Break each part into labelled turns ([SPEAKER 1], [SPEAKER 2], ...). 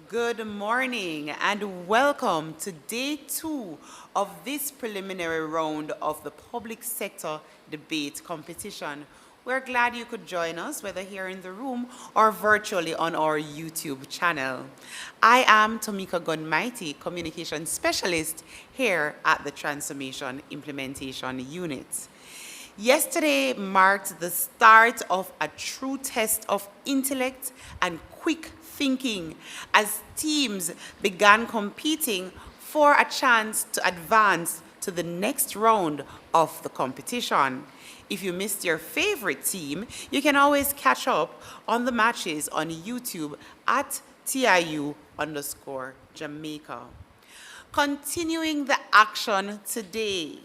[SPEAKER 1] Good morning and welcome to day 2 of this preliminary round of the public sector debate competition. We're glad you could join us, whether here in the room or virtually on our YouTube channel. I am Tomika Gunmighty, Communication Specialist here at the Transformation Implementation Unit. Yesterday marked the start of a true test of intellect and quick thinking as teams began competing for a chance to advance to the next round of the competition. If you missed your favorite team, you can always catch up on the matches on YouTube at TIU_Jamaica. Continuing the action today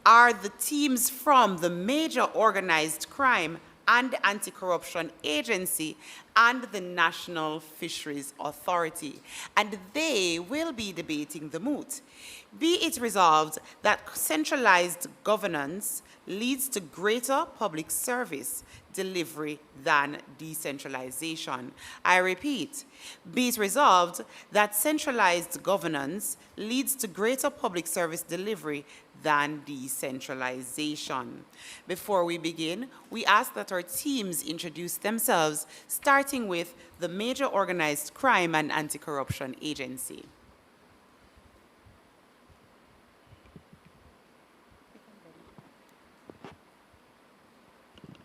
[SPEAKER 1] are the teams from the major organized crime and anti-corruption agency and the National Fisheries Authority, and they will be debating the moot. Be it resolved that centralized governance leads to greater public service delivery than decentralization. I repeat, be it resolved that centralized governance leads to greater public service delivery than decentralization. Before we begin, we ask that our teams introduce themselves, starting with the Major Organized Crime and Anti-Corruption Agency.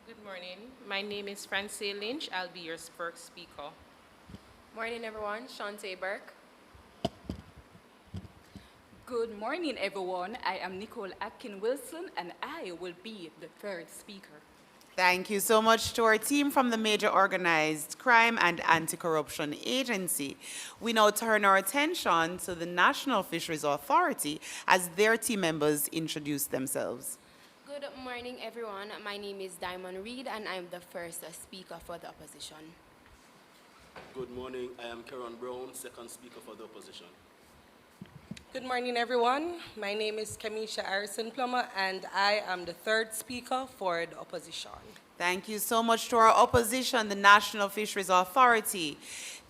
[SPEAKER 2] Good morning. My name is Francine Lynch. I'll be your first speaker.
[SPEAKER 3] Morning, everyone. Shantae Burke.
[SPEAKER 4] Good morning, everyone. I am Nicole Atkin-Wilson, and I will be the third speaker.
[SPEAKER 1] Thank you so much to our team from the Major Organized Crime and Anti-Corruption Agency. We now turn our attention to the National Fisheries Authority as their team members introduce themselves.
[SPEAKER 5] Good morning, everyone. My name is Diamond Reed, and I'm the first speaker for the opposition.
[SPEAKER 6] Good morning. I am Karen Brown, second speaker for the opposition.
[SPEAKER 2] Good morning, everyone. My name is Kamisha Harrison Plummer, and I am the third speaker for the opposition.
[SPEAKER 1] Thank you so much to our opposition, the National Fisheries Authority.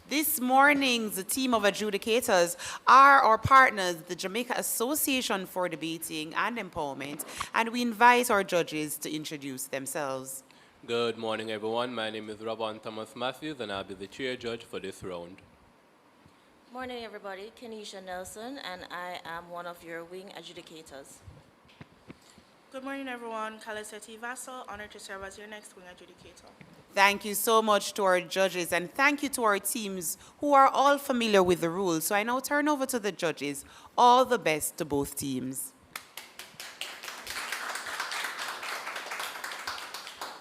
[SPEAKER 1] This morning, the team of adjudicators are our partners, the Jamaica Association for Debating and Empowerment, and we invite our judges to introduce themselves.
[SPEAKER 7] Good morning, everyone. My name is Robin Thomas Matthews, and I'll be the chair judge for this round.
[SPEAKER 8] Morning, everybody. Kenisha Nelson, and I am one of your wing adjudicators.
[SPEAKER 9] Good morning, everyone. Kaliseti Vassal, honored to serve as your next wing adjudicator.
[SPEAKER 1] Thank you so much to our judges, and thank you to our teams who are all familiar with the rules. So I now turn over to the judges. All the best to both teams.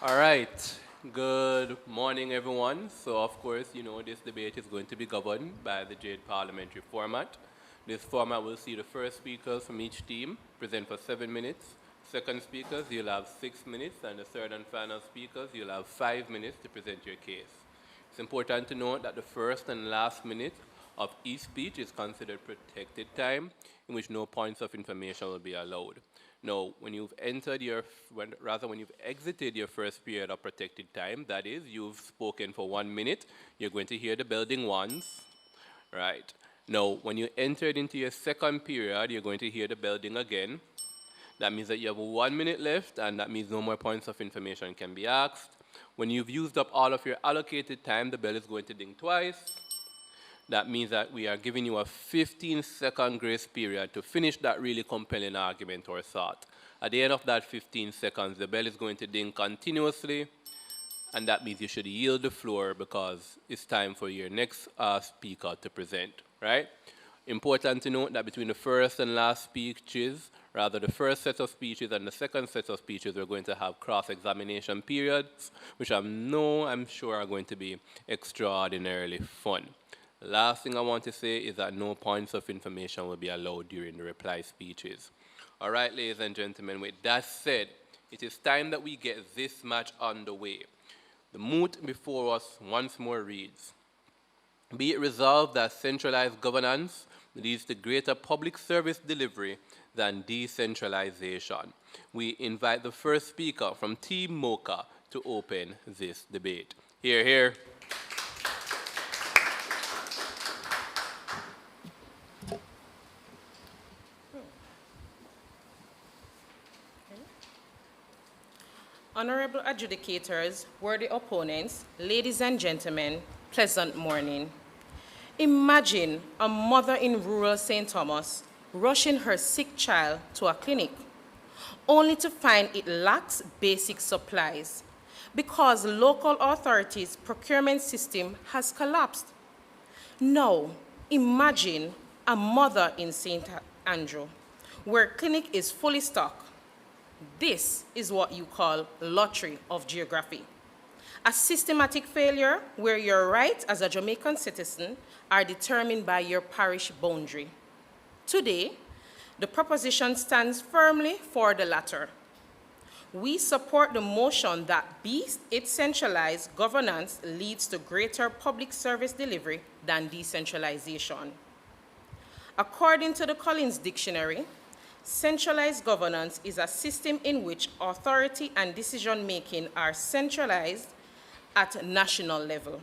[SPEAKER 7] All right. Good morning, everyone. So, of course, you know, this debate is going to be governed by the Jade parliamentary format. This format will see the first speakers from each team present for 7 minutes. Second speakers, you'll have 6 minutes, and the third and final speakers, you'll have 5 minutes to present your case. It's important to note that the first and last minute of each speech is considered protected time, in which no points of information will be allowed. Now, when you've exited your first period of protected time, that is, you've spoken for 1 minute, you're going to hear the bell ding once, right? Now, when you entered into your second period, you're going to hear the bell ding again. That means that you have 1 minute left, and that means no more points of information can be asked. When you've used up all of your allocated time, the bell is going to ding twice. That means that we are giving you a 15-second grace period to finish that really compelling argument or thought. At the end of that 15 seconds, the bell is going to ding continuously, and that means you should yield the floor because it's time for your next speaker to present, right? Important to note that between the first and last speeches, rather the first set of speeches and the second set of speeches, we're going to have cross-examination periods, which I'm sure are going to be extraordinarily fun. The last thing I want to say is that no points of information will be allowed during the reply speeches. All right, ladies and gentlemen, with that said, it is time that we get this match underway. The moot before us once more reads, be it resolved that centralized governance leads to greater public service delivery than decentralization. We invite the first speaker from Team Mocha to open this debate. Hear, hear.
[SPEAKER 2] Honorable adjudicators, worthy opponents, ladies and gentlemen, pleasant morning. Imagine a mother in rural St. Thomas rushing her sick child to a clinic, only to find it lacks basic supplies because local authorities' procurement system has collapsed. Now, imagine a mother in St. Andrew, where clinic is fully stocked. This is what you call lottery of geography. A systematic failure where your rights as a Jamaican citizen are determined by your parish boundary. Today, the proposition stands firmly for the latter. We support the motion that be it centralized governance leads to greater public service delivery than decentralization. According to the Collins Dictionary, centralized governance is a system in which authority and decision-making are centralized at national level,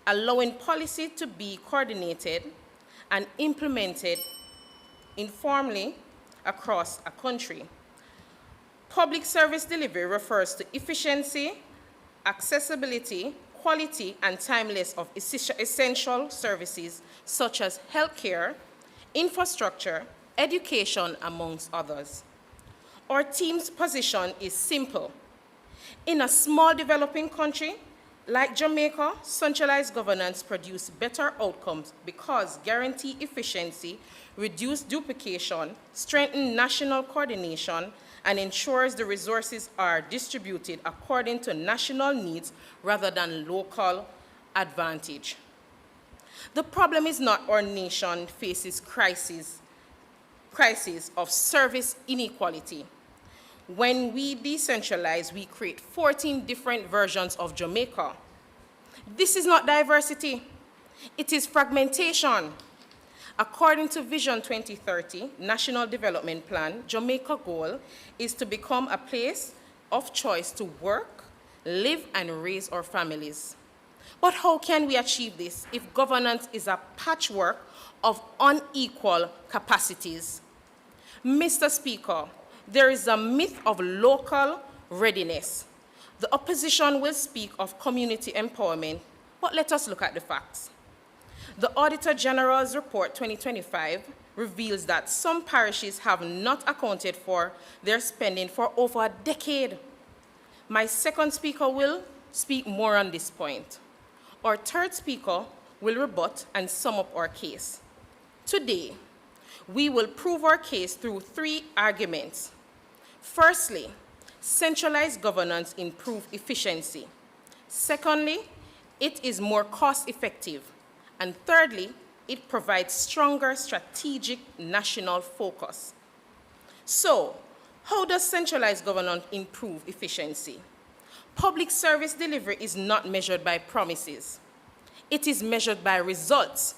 [SPEAKER 2] allowing policy to be coordinated and implemented informally across a country. Public service delivery refers to efficiency, accessibility, quality, and timeliness of essential services such as healthcare, infrastructure, education, amongst others. Our team's position is simple. In a small developing country like Jamaica, centralized governance produces better outcomes because guarantee efficiency, reduce duplication, strengthen national coordination, and ensures the resources are distributed according to national needs rather than local advantage. The problem is not our nation faces crises of service inequality. When we decentralize, we create 14 different versions of Jamaica. This is not diversity, it is fragmentation. According to Vision 2030, National Development Plan, Jamaica's goal is to become a place of choice to work, live, and raise our families. But how can we achieve this if governance is a patchwork of unequal capacities? Mr. Speaker, there is a myth of local readiness. The opposition will speak of community empowerment, but let us look at the facts. The Auditor General's Report 2025 reveals that some parishes have not accounted for their spending for over a decade. My second speaker will speak more on this point. Our third speaker will rebut and sum up our case. Today, we will prove our case through 3 arguments. Firstly, centralized governance improves efficiency. Secondly, it is more cost-effective. And thirdly, it provides stronger strategic national focus. So, how does centralized governance improve efficiency? Public service delivery is not measured by promises. It is measured by results.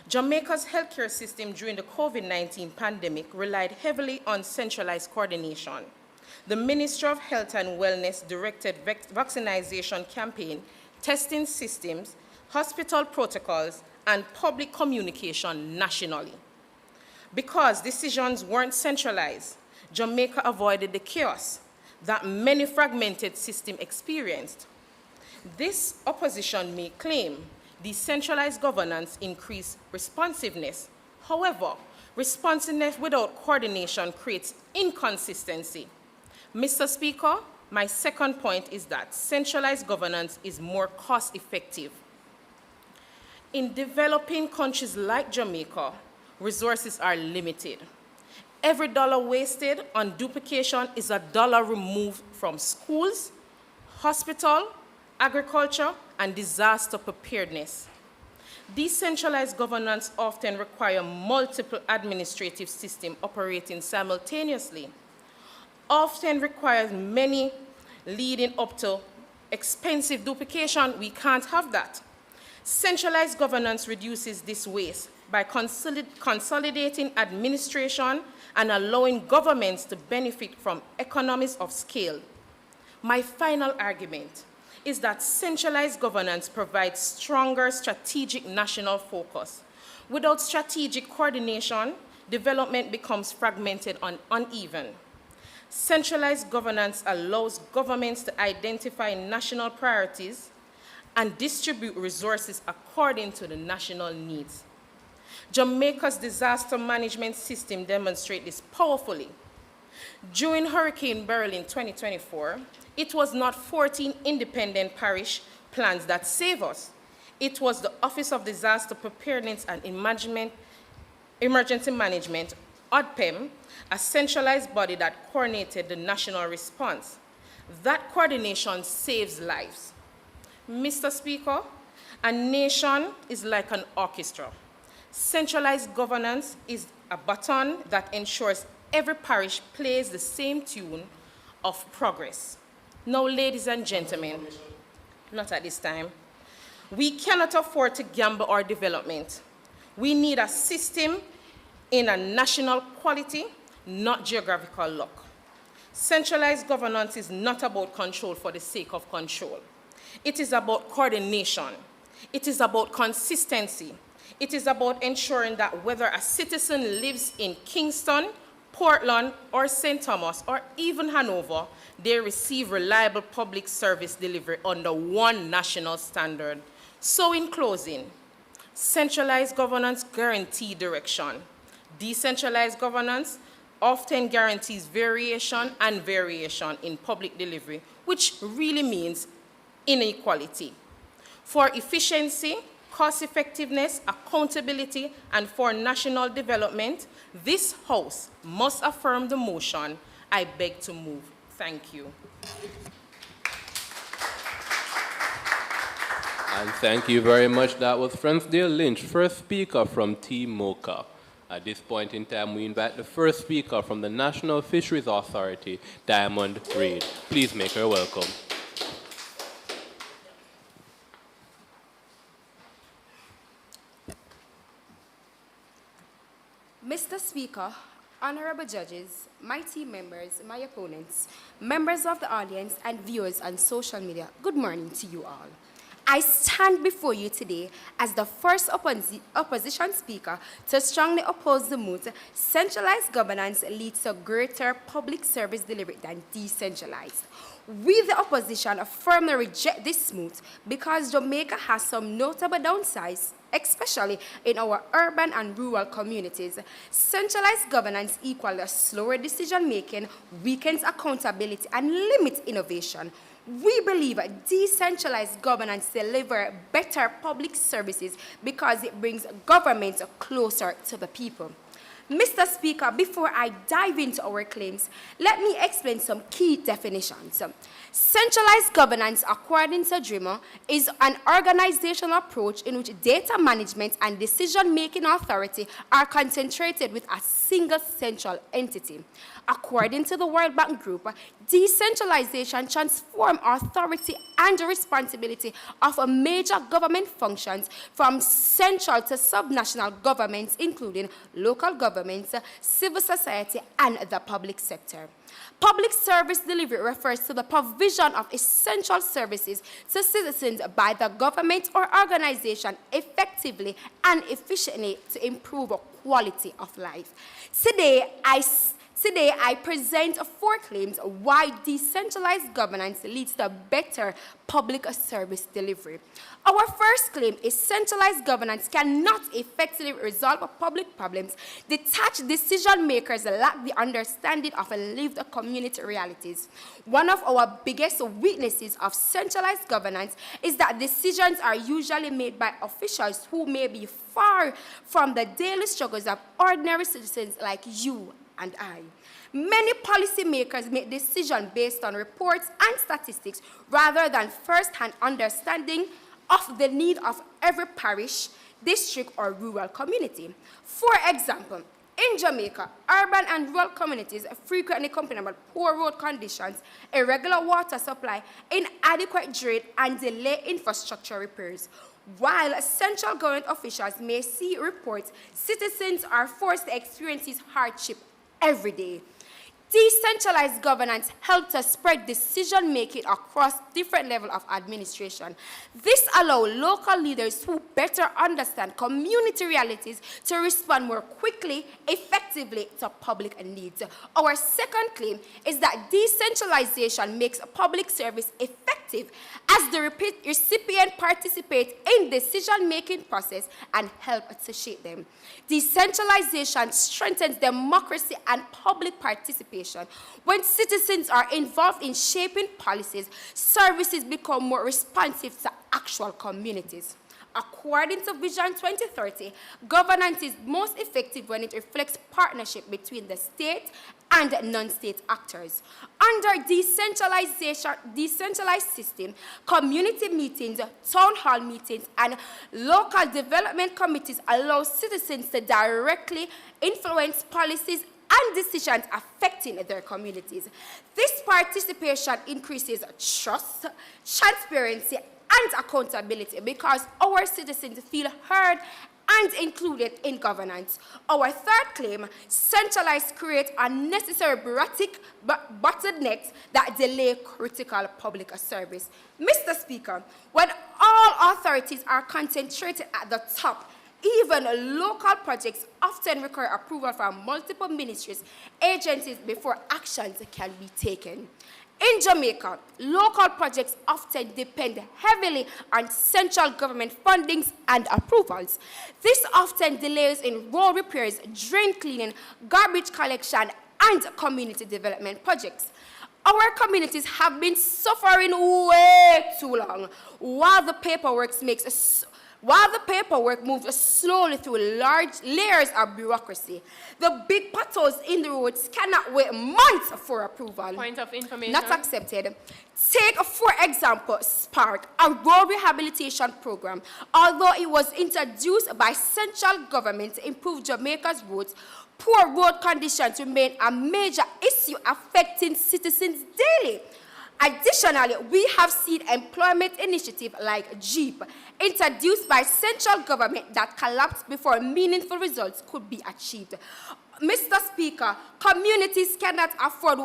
[SPEAKER 2] Jamaica's healthcare system during the COVID-19 pandemic relied heavily on centralized coordination. The Ministry of Health and Wellness directed vaccination campaign, testing systems, hospital protocols, and public communication nationally. Because decisions weren't centralized, Jamaica avoided the chaos that many fragmented systems experienced. This opposition may claim decentralized governance increased responsiveness. However, responsiveness without coordination creates inconsistency. Mr. Speaker, my second point is that centralized governance is more cost-effective. In developing countries like Jamaica, resources are limited. Every dollar wasted on duplication is a dollar removed from schools, hospital, agriculture, and disaster preparedness. Decentralized governance often requires multiple administrative systems operating simultaneously, often requires many leading up to expensive duplication. We can't have that. Centralized governance reduces this waste by consolidating administration and allowing governments to benefit from economies of scale. My final argument is that centralized governance provides stronger strategic national focus. Without strategic coordination, development becomes fragmented and uneven. Centralized governance allows governments to identify national priorities and distribute resources according to the national needs. Jamaica's disaster management system demonstrates this powerfully. During Hurricane Beryl in 2024, it was not 14 independent parish plans that saved us. It was the Office of Disaster Preparedness and Emergency Management, ODPEM, a centralized body that coordinated the national response. That coordination saves lives. Mr. Speaker, a nation is like an orchestra. Centralized governance is a baton that ensures every parish plays the same tune of progress. Now, ladies and gentlemen, not at this time, we cannot afford to gamble our development. We need a system in a national quality, not geographical luck. Centralized governance is not about control for the sake of control. It is about coordination. It is about consistency. It is about ensuring that whether a citizen lives in Kingston, Portland, or St. Thomas, or even Hanover, they receive reliable public service delivery under one national standard. So in closing, centralized governance guarantees direction. Decentralized governance often guarantees variation in public delivery, which really means inequality. For efficiency, cost effectiveness, accountability, and for national development, this House must affirm the motion I beg to move. Thank you.
[SPEAKER 7] And thank you very much. That was Francedale Lynch, first speaker from Team Mocha. At this point in time, we invite the first speaker from the National Fisheries Authority, Diamond Reid. Please make her welcome.
[SPEAKER 5] Mr. Speaker, honorable judges, my team members, my opponents, members of the audience, and viewers on social media, good morning to you all. I stand before you today as the first opposition speaker to strongly oppose the moot centralized governance leads to greater public service delivery than decentralized. We, the opposition, firmly reject this moot because Jamaica has some notable downsides, especially in our urban and rural communities. Centralized governance equals slower decision-making, weakens accountability, and limits innovation. We believe decentralized governance delivers better public services because it brings government closer to the people. Mr. Speaker, before I dive into our claims, let me explain some key definitions. Centralized governance, according to DRIMA, is an organizational approach in which data management and decision-making authority are concentrated with a single central entity. According to the World Bank Group, decentralization transforms authority and responsibility of major government functions from central to subnational governments, including local governments, civil society, and the public sector. Public service delivery refers to the provision of essential services to citizens by the government or organization effectively and efficiently to improve quality of life. Today, I present 4 claims why decentralized governance leads to better public service delivery. Our first claim is centralized governance cannot effectively resolve public problems. Detached decision makers lack the understanding of lived community realities. One of our biggest weaknesses of centralized governance is that decisions are usually made by officials who may be far from the daily struggles of ordinary citizens like you and I. Many policymakers make decisions based on reports and statistics rather than first-hand understanding of the need of every parish, district, or rural community. For example, in Jamaica, urban and rural communities frequently complain about poor road conditions, irregular water supply, inadequate drain, and delayed infrastructure repairs. While central government officials may see reports, citizens are forced to experience this hardship every day. Decentralized governance helps us spread decision-making across different levels of administration. This allows local leaders who better understand community realities to respond more quickly, effectively to public needs. Our second claim is that decentralization makes public service effective as the recipient participates in decision-making process and help to shape them. Decentralization strengthens democracy and public participation. When citizens are involved in shaping policies, services become more responsive to actual communities. According to Vision 2030, governance is most effective when it reflects partnership between the state and non-state actors. Under decentralized system, community meetings, town hall meetings, and local development committees allow citizens to directly influence policies and decisions affecting their communities. This participation increases trust, transparency, and accountability because our citizens feel heard and included in governance. Our third claim, centralized creates unnecessary bureaucratic bottlenecks that delay critical public service. Mr. Speaker, when all authorities are concentrated at the top, even local projects often require approval from multiple ministries, agencies before actions can be taken. In Jamaica, local projects often depend heavily on central government fundings and approvals. This often delays in road repairs, drain cleaning, garbage collection, and community development projects. Our communities have been suffering way too long while the paperwork moves slowly through large layers of bureaucracy. The big potholes in the roads cannot wait months for approval.
[SPEAKER 3] Point of information.
[SPEAKER 5] Not accepted. Take, for example, Spark, a road rehabilitation program. Although it was introduced by central government to improve Jamaica's roads, poor road conditions remain a major issue affecting citizens daily. Additionally, we have seen employment initiatives like JEEP, introduced by central government that collapsed before meaningful results could be achieved. Mr. Speaker, communities cannot afford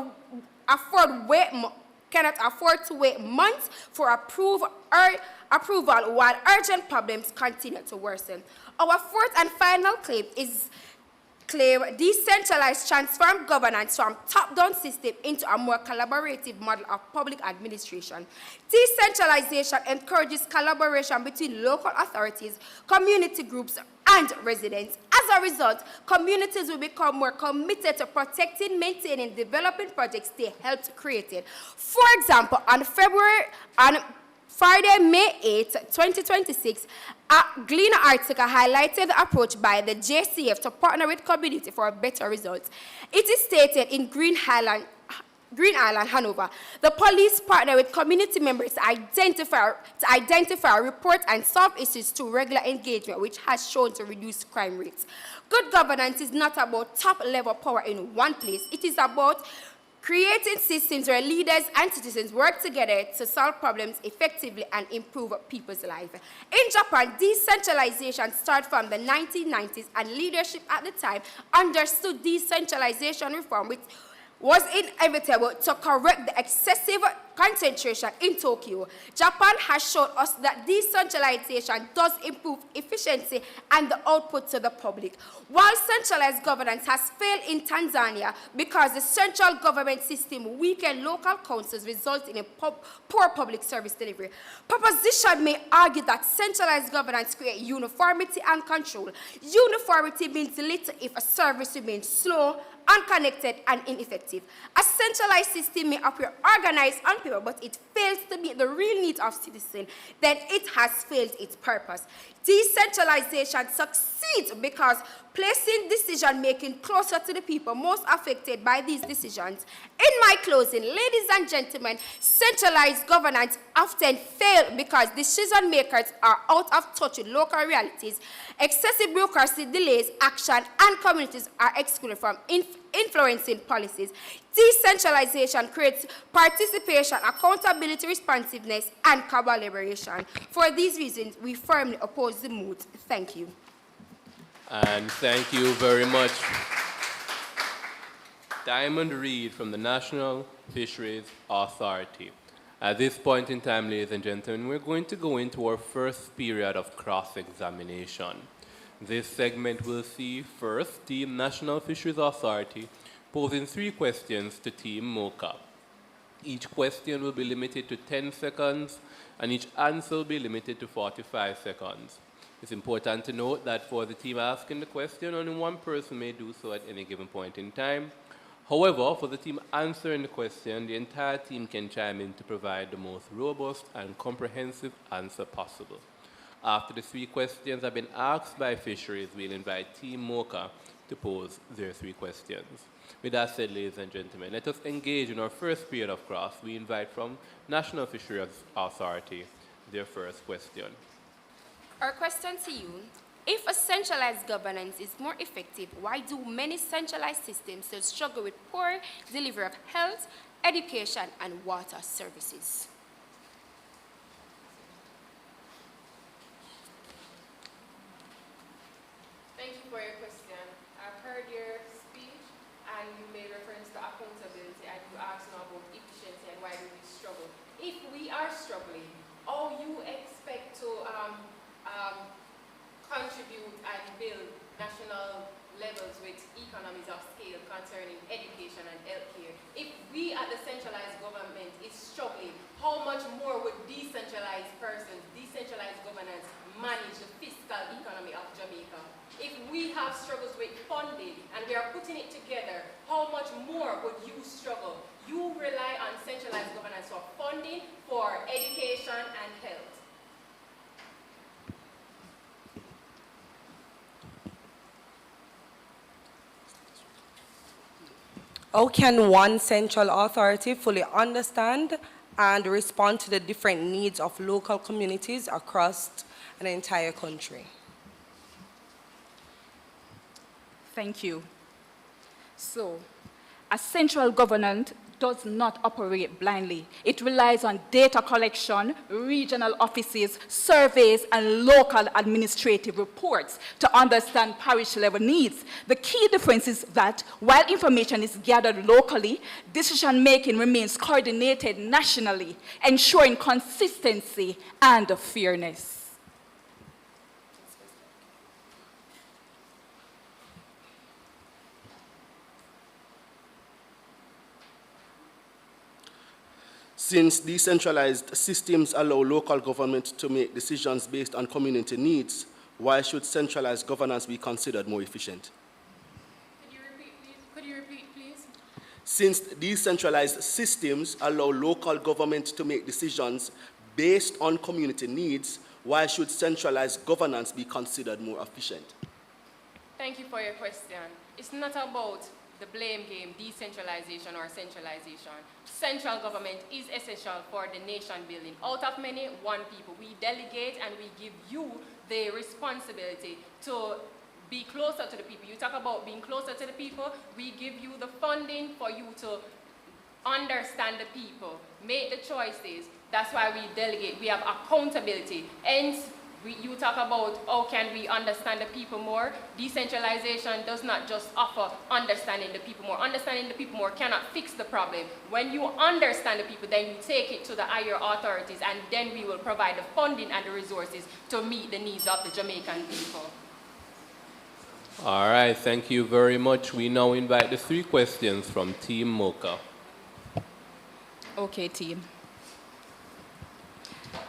[SPEAKER 5] to wait months for approval while urgent problems continue to worsen. Our fourth and final claim is decentralized transform governance from top-down system into a more collaborative model of public administration. Decentralization encourages collaboration between local authorities, community groups, and residents. As a result, communities will become more committed to protecting, maintaining, developing projects they helped create. For example, on Friday, May 8, 2026, a Gleaner article highlighted the approach by the JCF to partner with community for better results. It is stated in Green Island, Hanover, the police partner with community members to identify, report, and solve issues through regular engagement, which has shown to reduce crime rates. Good governance is not about top-level power in one place. It is about creating systems where leaders and citizens work together to solve problems effectively and improve people's lives. In Japan, decentralization started from the 1990s, and leadership at the time understood decentralization reform, which was inevitable to correct the excessive concentration in Tokyo. Japan has shown us that decentralization does improve efficiency and the output to the public. While centralized governance has failed in Tanzania because the central government system weakened local councils, resulting in poor public service delivery, proposition may argue that centralized governance creates uniformity and control. Uniformity means little if a service remains slow, unconnected, and ineffective. A centralized system may appear organized on paper, but it fails to meet the real needs of citizens, then it has failed its purpose. Decentralization succeeds because placing decision-making closer to the people most affected by these decisions. In my closing, ladies and gentlemen, centralized governance often fails because decision-makers are out of touch with local realities. Excessive bureaucracy delays action, and communities are excluded from influencing policies. Decentralization creates participation, accountability, responsiveness, and collaboration. For these reasons, we firmly oppose the moot. Thank you.
[SPEAKER 7] And thank you very much. Diamond Reed from the National Fisheries Authority. At this point in time, ladies and gentlemen, we're going to go into our first period of cross-examination. This segment will see first Team National Fisheries Authority posing 3 questions to Team MOCA. Each question will be limited to 10 seconds, and each answer will be limited to 45 seconds. It's important to note that for the team asking the question, only one person may do so at any given point in time. However, for the team answering the question, the entire team can chime in to provide the most robust and comprehensive answer possible. After the 3 questions have been asked by Fisheries, we'll invite Team MOCA to pose their 3 questions. With that said, ladies and gentlemen, let us engage in our first period of cross. We invite from National Fisheries Authority their first question.
[SPEAKER 5] Our question to you: if a centralized governance is more effective, why do many centralized systems still struggle with poor delivery of health, education, and water services?
[SPEAKER 3] Thank you for your question. I've heard your speech and you made reference to accountability and you asked now about efficiency and why do we struggle. If we are struggling, all you expect to contribute and build national levels with economies of scale concerning education and healthcare. If we at the centralized government is struggling, how much more would decentralized persons, decentralized governance manage the fiscal economy of Jamaica? If we have struggles with funding and we are putting it together, how much more would you struggle? You rely on centralized governance for funding, for education and health.
[SPEAKER 10] How can one central authority fully understand and respond to the different needs of local communities across an entire country?
[SPEAKER 4] Thank you. So, a central government does not operate blindly. It relies on data collection, regional offices, surveys, and local administrative reports to understand parish-level needs. The key difference is that while information is gathered locally, decision-making remains coordinated nationally, ensuring consistency and fairness.
[SPEAKER 6] Since decentralized systems allow local government to make decisions based on community needs, why should centralized governance be considered more efficient?
[SPEAKER 3] Could you repeat, please?
[SPEAKER 6] Since decentralized systems allow local government to make decisions based on community needs, why should centralized governance be considered more efficient?
[SPEAKER 3] Thank you for your question. It's not about the blame game, decentralization or centralization. Central government is essential for the nation building. Out of many, one people. We delegate and we give you the responsibility to be closer to the people. You talk about being closer to the people, we give you the funding for you to understand the people, make the choices. That's why we delegate. We have accountability. And you talk about how can we understand the people more. Decentralization does not just offer understanding the people more. Understanding the people more cannot fix the problem. When you understand the people, then you take it to the higher authorities, and then we will provide the funding and the resources to meet the needs of the Jamaican people.
[SPEAKER 7] All right, thank you very much. We now invite the 3 questions from Team MOCA.
[SPEAKER 4] Okay, team.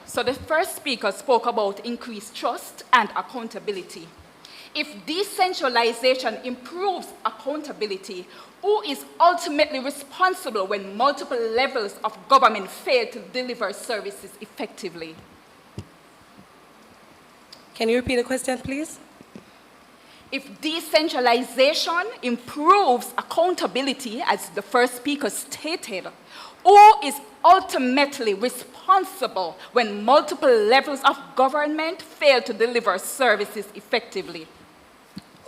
[SPEAKER 4] So the first speaker spoke about increased trust and accountability. If decentralization improves accountability, who is ultimately responsible when multiple levels of government fail to deliver services effectively?
[SPEAKER 10] Can you repeat the question, please?
[SPEAKER 4] If decentralization improves accountability, as the first speaker stated, who is ultimately responsible when multiple levels of government fail to deliver services effectively?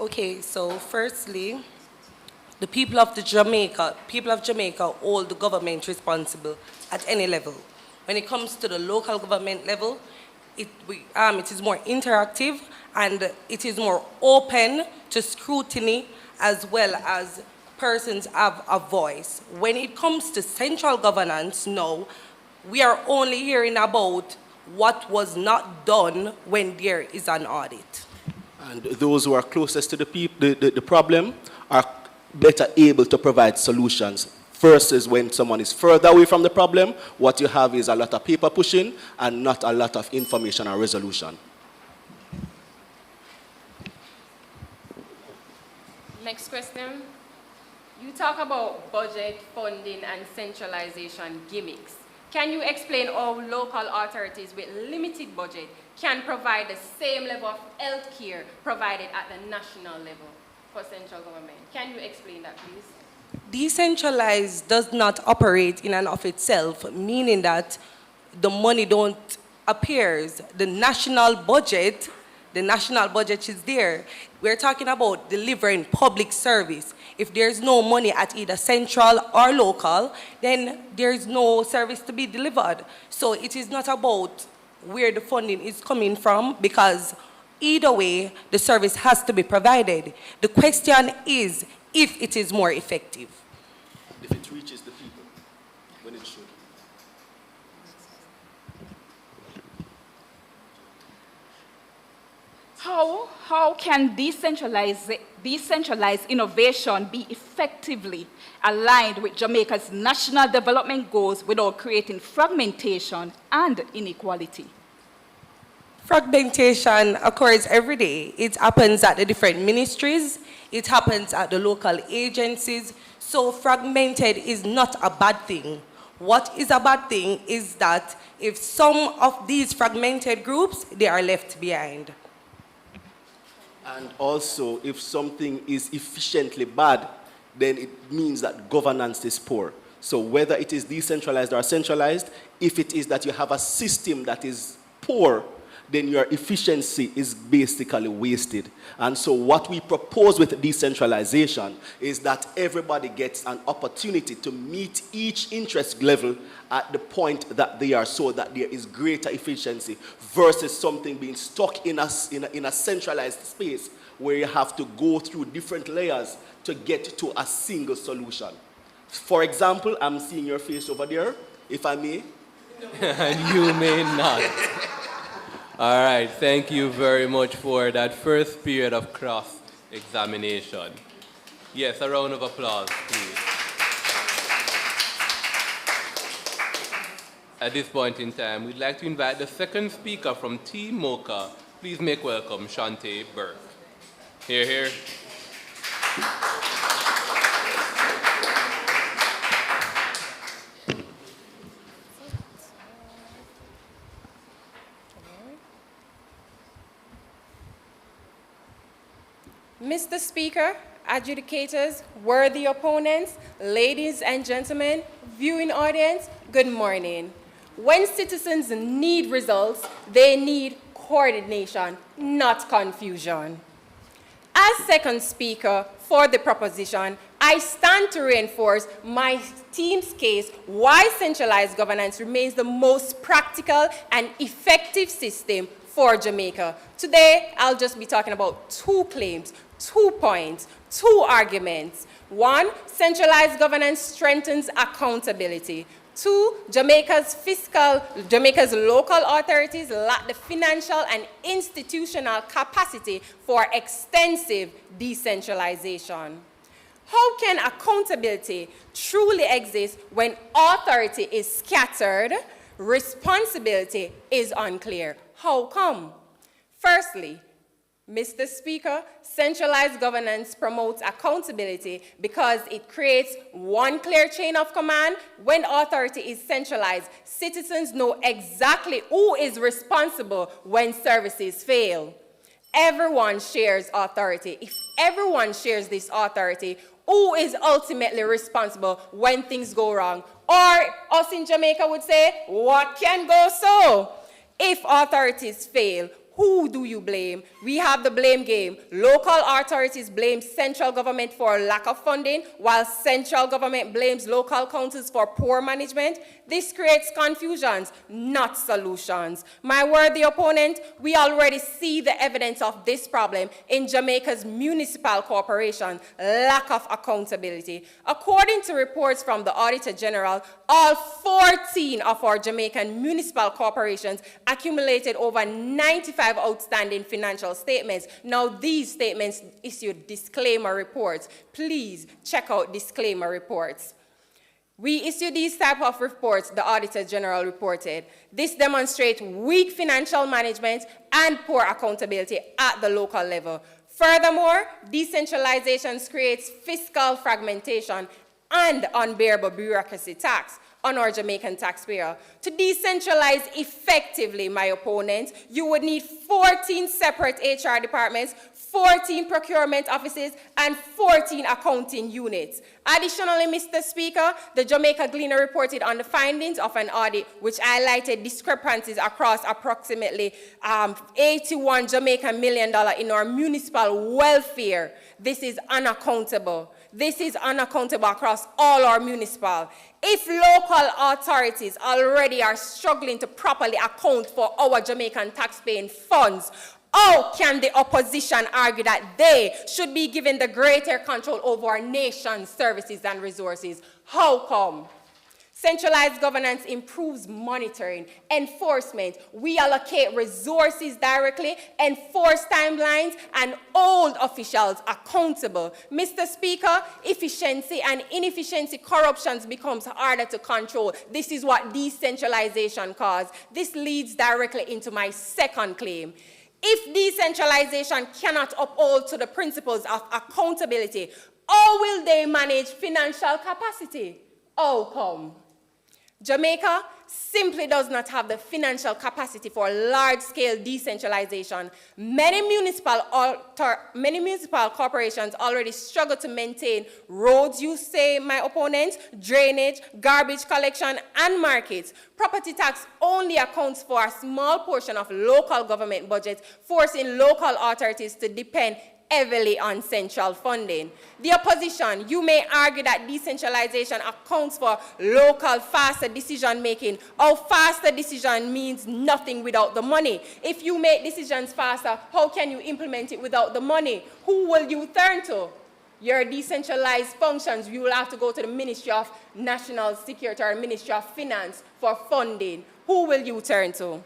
[SPEAKER 10] Okay, so firstly, the people of Jamaica hold the government responsible at any level. When it comes to the local government level, it is more interactive and it is more open to scrutiny as well as persons have a voice. When it comes to central governance, no, we are only hearing about what was not done when there is an audit.
[SPEAKER 6] And those who are closest to the problem are better able to provide solutions. Versus when someone is further away from the problem, what you have is a lot of paper pushing and not a lot of information or resolution.
[SPEAKER 3] Next question. You talk about budget, funding, and centralization gimmicks. Can you explain how local authorities with limited budget can provide the same level of health care provided at the national level for central government? Can you explain that, please?
[SPEAKER 10] Decentralized does not operate in and of itself, meaning that the money don't appears. The national budget is there. We're talking about delivering public service. If there's no money at either central or local, then there's no service to be delivered. So it is not about where the funding is coming from, because either way, the service has to be provided. The question is if it is more effective.
[SPEAKER 6] If it reaches the people when it should.
[SPEAKER 4] How can decentralized innovation be effectively aligned with Jamaica's national development goals without creating fragmentation and inequality?
[SPEAKER 10] Fragmentation occurs every day. It happens at the different ministries. It happens at the local agencies. So fragmented is not a bad thing. What is a bad thing is that if some of these fragmented groups, they are left behind.
[SPEAKER 6] And also, if something is efficiently bad, then it means that governance is poor. So whether it is decentralized or centralized, if it is that you have a system that is poor, then your efficiency is basically wasted. And so what we propose with decentralization is that everybody gets an opportunity to meet each interest level at the point that they are, so that there is greater efficiency versus something being stuck in a centralized space where you have to go through different layers to get to a single solution. For example, I'm seeing your face over there, if I may.
[SPEAKER 7] And you may not. All right, thank you very much for that first period of cross-examination. Yes, a round of applause, please. At this point in time, we'd like to invite the second speaker from Team Mocha. Please make welcome Shante Burke. Here, here.
[SPEAKER 3] Mr. Speaker, adjudicators, worthy opponents, ladies and gentlemen, viewing audience, good morning. When citizens need results, they need coordination, not confusion. As second speaker for the proposition, I stand to reinforce my team's case why centralized governance remains the most practical and effective system for Jamaica. Today, I'll just be talking about two claims, 2 points, 2 arguments. 1, centralized governance strengthens accountability. 2, Jamaica's local authorities lack the financial and institutional capacity for extensive decentralization. How can accountability truly exist when authority is scattered, responsibility is unclear? How come? Firstly, Mr. Speaker, centralized governance promotes accountability because it creates one clear chain of command. When authority is centralized, citizens know exactly who is responsible when services fail. Everyone shares authority. If everyone shares this authority, who is ultimately responsible when things go wrong? Or us in Jamaica would say, what can go so? If authorities fail, Who do you blame? We have the blame game. Local authorities blame central government for lack of funding, while central government blames local councils for poor management. This creates confusions, not solutions. My worthy opponent, we already see the evidence of this problem in Jamaica's municipal corporation, lack of accountability. According to reports from the Auditor General, all 14 of our Jamaican municipal corporations accumulated over 95 outstanding financial statements. Now, these statements issued disclaimer reports. Please check out disclaimer reports. We issue these type of reports, the Auditor General reported. This demonstrates weak financial management and poor accountability at the local level. Furthermore, decentralization creates fiscal fragmentation and unbearable bureaucracy tax on our Jamaican taxpayer. To decentralize effectively, my opponent, you would need 14 separate HR departments, 14 procurement offices, and 14 accounting units. Additionally, Mr. Speaker, the Jamaica Gleaner reported on the findings of an audit which highlighted discrepancies across approximately $81 Jamaican million in our municipal welfare. This is unaccountable. This is unaccountable across all our municipal. If local authorities already are struggling to properly account for our Jamaican taxpaying funds, how can the opposition argue that they should be given the greater control over our nation's services and resources? How come? Centralized governance improves monitoring, enforcement. We allocate resources directly, enforce timelines, and hold officials accountable. Mr. Speaker, efficiency and inefficiency corruptions becomes harder to control. This is what decentralization causes. This leads directly into my second claim. If decentralization cannot uphold to the principles of accountability, how will they manage financial capacity? How come? Jamaica simply does not have the financial capacity for large-scale decentralization. Many municipal corporations already struggle to maintain roads, you say, my opponent, drainage, garbage collection, and markets. Property tax only accounts for a small portion of local government budgets, forcing local authorities to depend heavily on central funding. The opposition, you may argue that decentralization accounts for local faster decision-making. How faster decision means nothing without the money. If you make decisions faster, how can you implement it without the money? Who will you turn to? Your decentralized functions, you will have to go to the Ministry of National Security or Ministry of Finance for funding. Who will you turn to?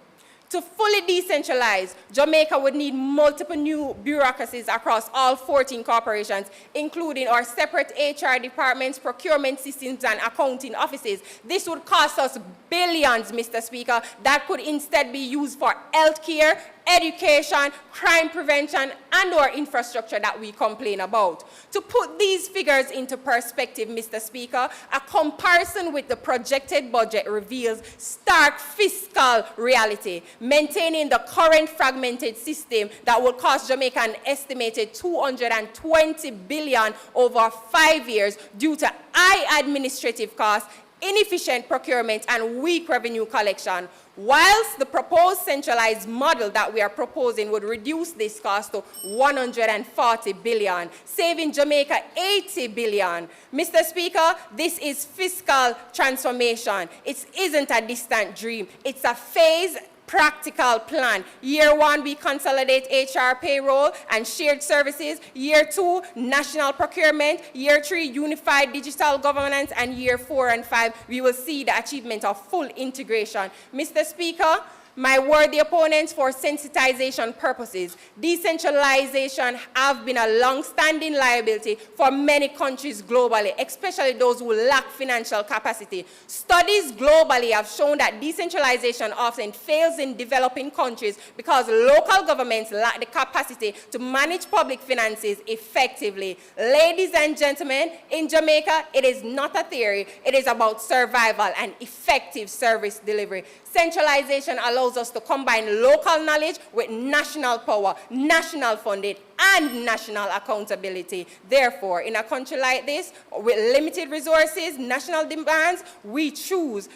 [SPEAKER 3] To fully decentralize, Jamaica would need multiple new bureaucracies across all 14 corporations, including our separate HR departments, procurement systems, and accounting offices. This would cost us billions, Mr. Speaker, that could instead be used for healthcare, education, crime prevention, and our infrastructure that we complain about. To put these figures into perspective, Mr. Speaker, a comparison with the projected budget reveals stark fiscal reality. Maintaining the current fragmented system that will cost Jamaica an estimated $220 billion over 5 years due to high administrative costs, inefficient procurement, and weak revenue collection. Whilst the proposed centralized model that we are proposing would reduce this cost to $140 billion, saving Jamaica $80 billion. Mr. Speaker, this is fiscal transformation. It isn't a distant dream. It's a phased, practical plan. Year 1, we consolidate HR payroll and shared services. Year 2, national procurement. Year 3, unified digital governance. And year 4 and 5, we will see the achievement of full integration. Mr. Speaker, my worthy opponents, for sensitization purposes, decentralization have been a long-standing liability for many countries globally, especially those who lack financial capacity. Studies globally have shown that decentralization often fails in developing countries because local governments lack the capacity to manage public finances effectively. Ladies and gentlemen, in Jamaica, it is not a theory. It is about survival and effective service delivery. Centralization allows us to combine local knowledge with national power, national funding, and national accountability. Therefore, in a country like this, with limited resources, national demands, we choose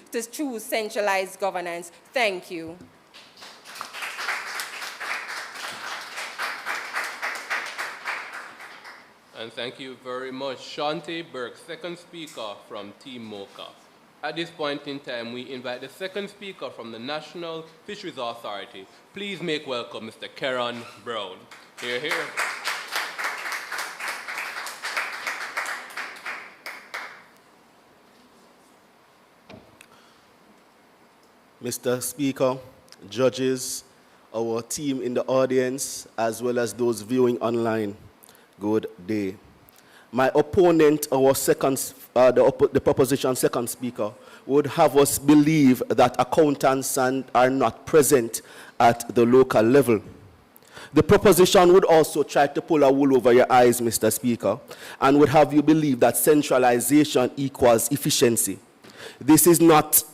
[SPEAKER 3] centralized governance. Thank you.
[SPEAKER 7] And thank you very much. Shante Burke, second speaker from Team Mocha. At this point in time, we invite the second speaker from the National Fisheries Authority. Please make welcome Mr. Keron Brown. Hear, hear.
[SPEAKER 6] Mr. Speaker, judges, our team in the audience, as well as those viewing online, good day. My opponent, our the proposition second speaker, would have us believe that accountants are not present at the local level. The proposition would also try to pull a wool over your eyes, Mr. Speaker, and would have you believe that centralization equals efficiency. That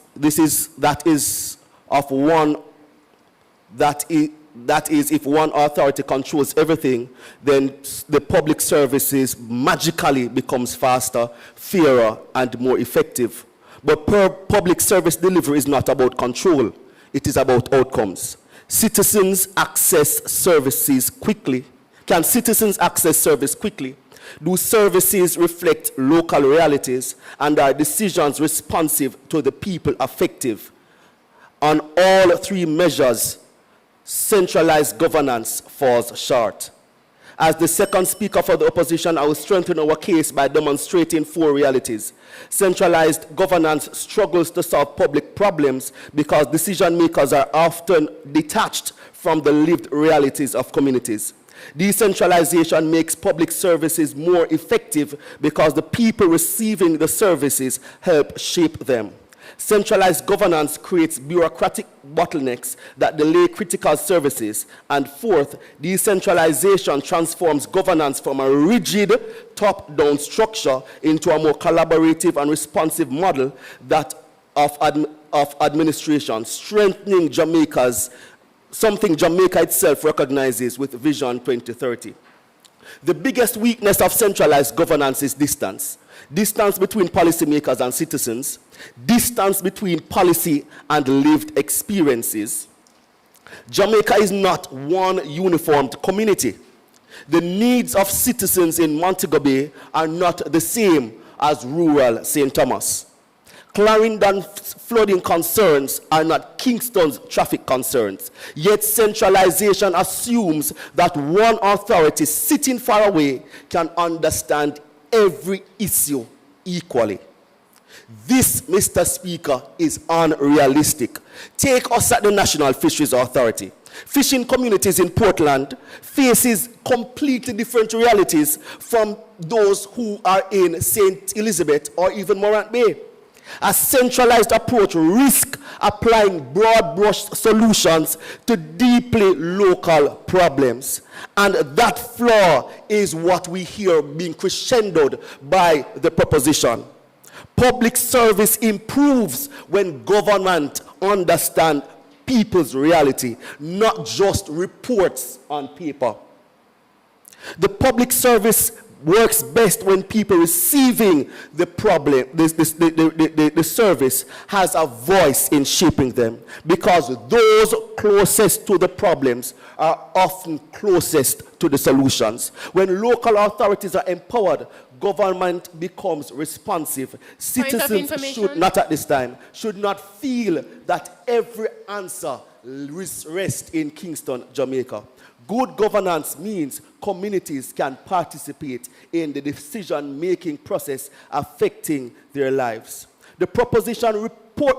[SPEAKER 6] is, if one authority controls everything, then the public services magically becomes faster, fairer, and more effective. But public service delivery is not about control. It is about outcomes. Citizens access services quickly. Can citizens access service quickly? Do services reflect local realities, and are decisions responsive to the people effective? On all three measures, centralized governance falls short. As the second speaker for the opposition, I will strengthen our case by demonstrating four realities. Centralized governance struggles to solve public problems because decision makers are often detached from the lived realities of communities. Decentralization makes public services more effective because the people receiving the services help shape them. Centralized governance creates bureaucratic bottlenecks that delay critical services. And fourth, decentralization transforms governance from a rigid top-down structure into a more collaborative and responsive model of administration, strengthening something Jamaica itself recognizes with Vision 2030. The biggest weakness of centralized governance is distance. Distance between policymakers and citizens, distance between policy and lived experiences. Jamaica is not one uniformed community. The needs of citizens in Montego Bay are not the same as rural St. Thomas. Clarendon's flooding concerns are not Kingston's traffic concerns. Yet centralization assumes that one authority sitting far away can understand every issue equally. This, Mr. Speaker, is unrealistic. Take us at the National Fisheries Authority. Fishing communities in Portland faces completely different realities from those who are in St. Elizabeth or even Morant Bay. A centralized approach risks applying broad-brush solutions to deeply local problems. And that flaw is what we hear being crescendoed by the proposition. Public service improves when government understands people's reality, not just reports on paper. The public service works best when people receiving the service has a voice in shaping them, because those closest to the problems are often closest to the solutions. When local authorities are empowered, government becomes responsive. Citizens should not at this time, should not feel that every answer rests in Kingston, Jamaica. Good governance means communities can participate in the decision-making process affecting their lives. The proposition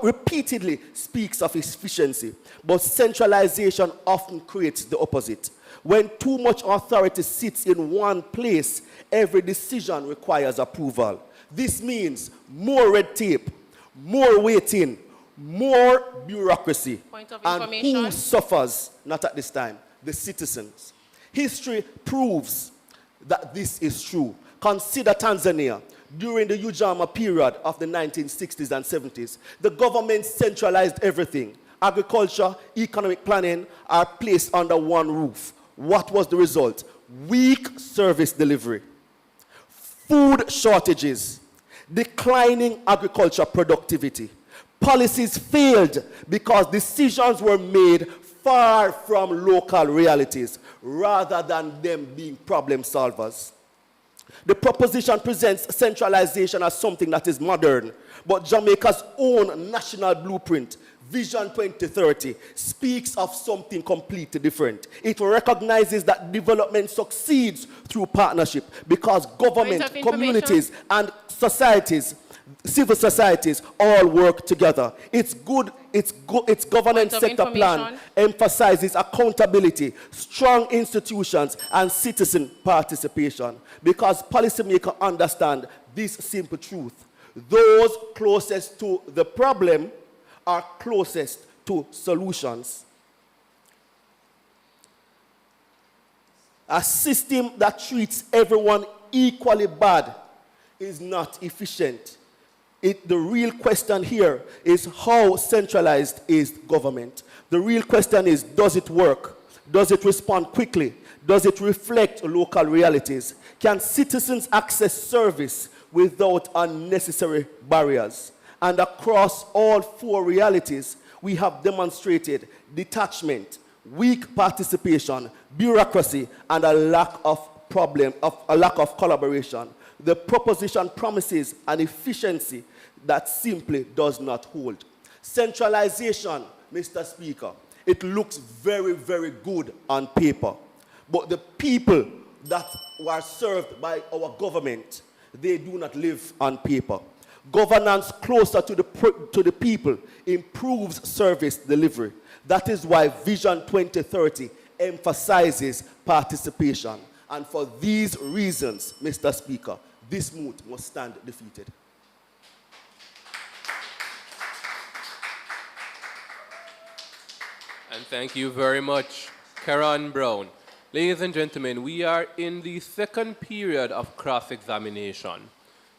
[SPEAKER 6] repeatedly speaks of efficiency, but centralization often creates the opposite. When too much authority sits in one place, every decision requires approval. This means more red tape, more waiting, more bureaucracy.
[SPEAKER 2] Point of
[SPEAKER 6] and
[SPEAKER 2] information.
[SPEAKER 6] who suffers? Not at this time. The citizens. History proves that this is true. Consider Tanzania. During the Ujamaa period of the 1960s and 70s, the government centralized everything. Agriculture, economic planning are placed under one roof. What was the result? Weak service delivery, food shortages, declining agriculture productivity. Policies failed because decisions were made far from local realities rather than them being problem solvers. The proposition presents centralization as something that is modern, but Jamaica's own national blueprint, Vision 2030, speaks of something completely different. It recognizes that development succeeds through partnership because government,
[SPEAKER 3] Point of
[SPEAKER 6] communities, and societies, civil societies, all work together. Its governance
[SPEAKER 3] Point of
[SPEAKER 6] sector plan
[SPEAKER 3] information.
[SPEAKER 6] emphasizes accountability, strong institutions, and citizen participation because policymakers understand this simple truth. Those closest to the problem are closest to solutions. A system that treats everyone equally bad is not efficient. The real question here is how centralized is government? The real question is, does it work? Does it respond quickly? Does it reflect local realities? Can citizens access service without unnecessary barriers? And across all four realities, we have demonstrated detachment, weak participation, bureaucracy, and a lack of collaboration. The proposition promises an efficiency that simply does not hold. Centralization, Mr. Speaker, it looks very, very good on paper. But the people that were served by our government, they do not live on paper. Governance closer to the people improves service delivery. That is why Vision 2030 emphasizes participation. And for these reasons, Mr. Speaker, this moot must stand defeated.
[SPEAKER 7] And thank you very much, Karen Brown. Ladies and gentlemen, we are in the second period of cross-examination.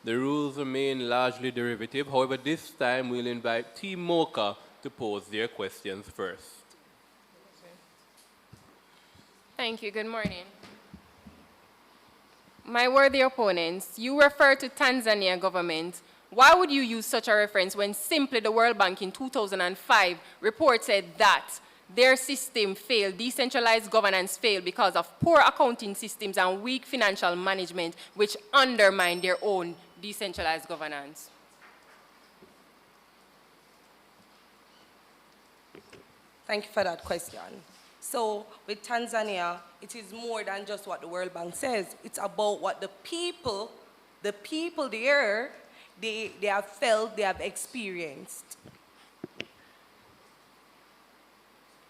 [SPEAKER 7] The rules remain largely derivative. However, this time we'll invite Team Mocha to pose their questions first.
[SPEAKER 3] Thank you. Good morning. My worthy opponents, you refer to Tanzania government. Why would you use such a reference when simply the World Bank in 2005 reported that their system failed, decentralized governance failed because of poor accounting systems and weak financial management, which undermined their own decentralized governance?
[SPEAKER 10] Thank you for that question. So with Tanzania, it is more than just what the World Bank says. It's about what the people there, they have felt, they have experienced.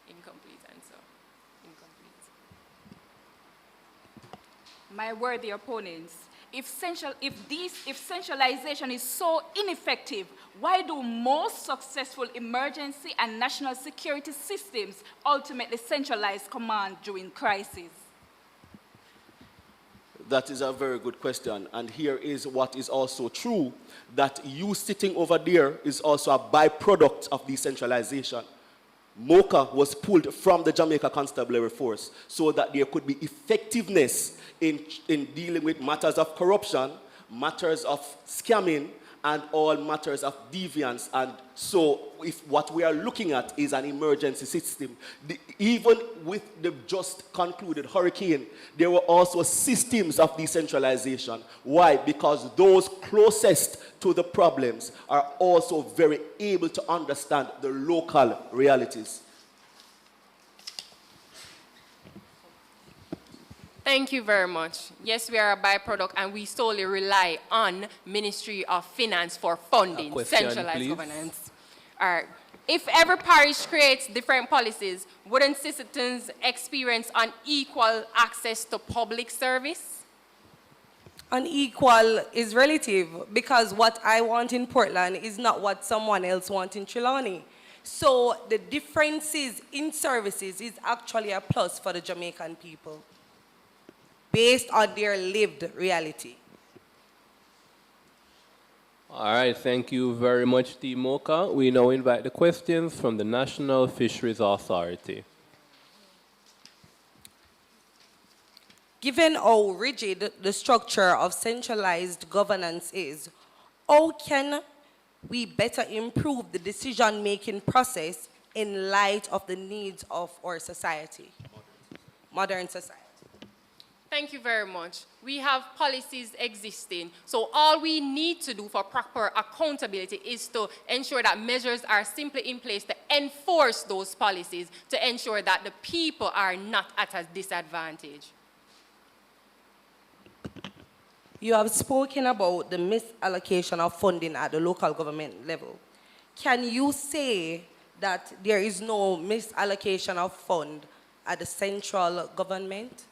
[SPEAKER 3] Incomplete answer. Incomplete.
[SPEAKER 4] My worthy opponents, if centralization is so ineffective, why do most successful emergency and national security systems ultimately centralize command during crisis?
[SPEAKER 6] That is a very good question. And here is what is also true, that you sitting over there is also a byproduct of decentralization. MOCA was pulled from the Jamaica Constabulary Force so that there could be effectiveness in dealing with matters of corruption, matters of scamming, and all matters of deviance. And so if what we are looking at is an emergency system, even with the just concluded hurricane, there were also systems of decentralization. Why? Because those closest to the problems are also very able to understand the local realities.
[SPEAKER 3] Thank you very much. Yes, we are a byproduct and we solely rely on Ministry of Finance for funding, centralized
[SPEAKER 7] please.
[SPEAKER 3] governance. All right. If every parish creates different policies, wouldn't citizens experience unequal access to public service?
[SPEAKER 10] Unequal is relative because what I want in Portland is not what someone else wants in Trelawney. So the differences in services is actually a plus for the Jamaican people, based on their lived reality.
[SPEAKER 7] All right, thank you very much, Team Mocha. We now invite the questions from the National Fisheries Authority.
[SPEAKER 10] Given how rigid the structure of centralized governance is, how can we better improve the decision-making process in light of the needs of our society, modern society?
[SPEAKER 3] Thank you very much. We have policies existing, so all we need to do for proper accountability is to ensure that measures are simply in place to enforce those policies, to ensure that the people are not at a disadvantage.
[SPEAKER 10] You have spoken about the misallocation of funding at the local government level. Can you say that there is no misallocation of fund at the central government?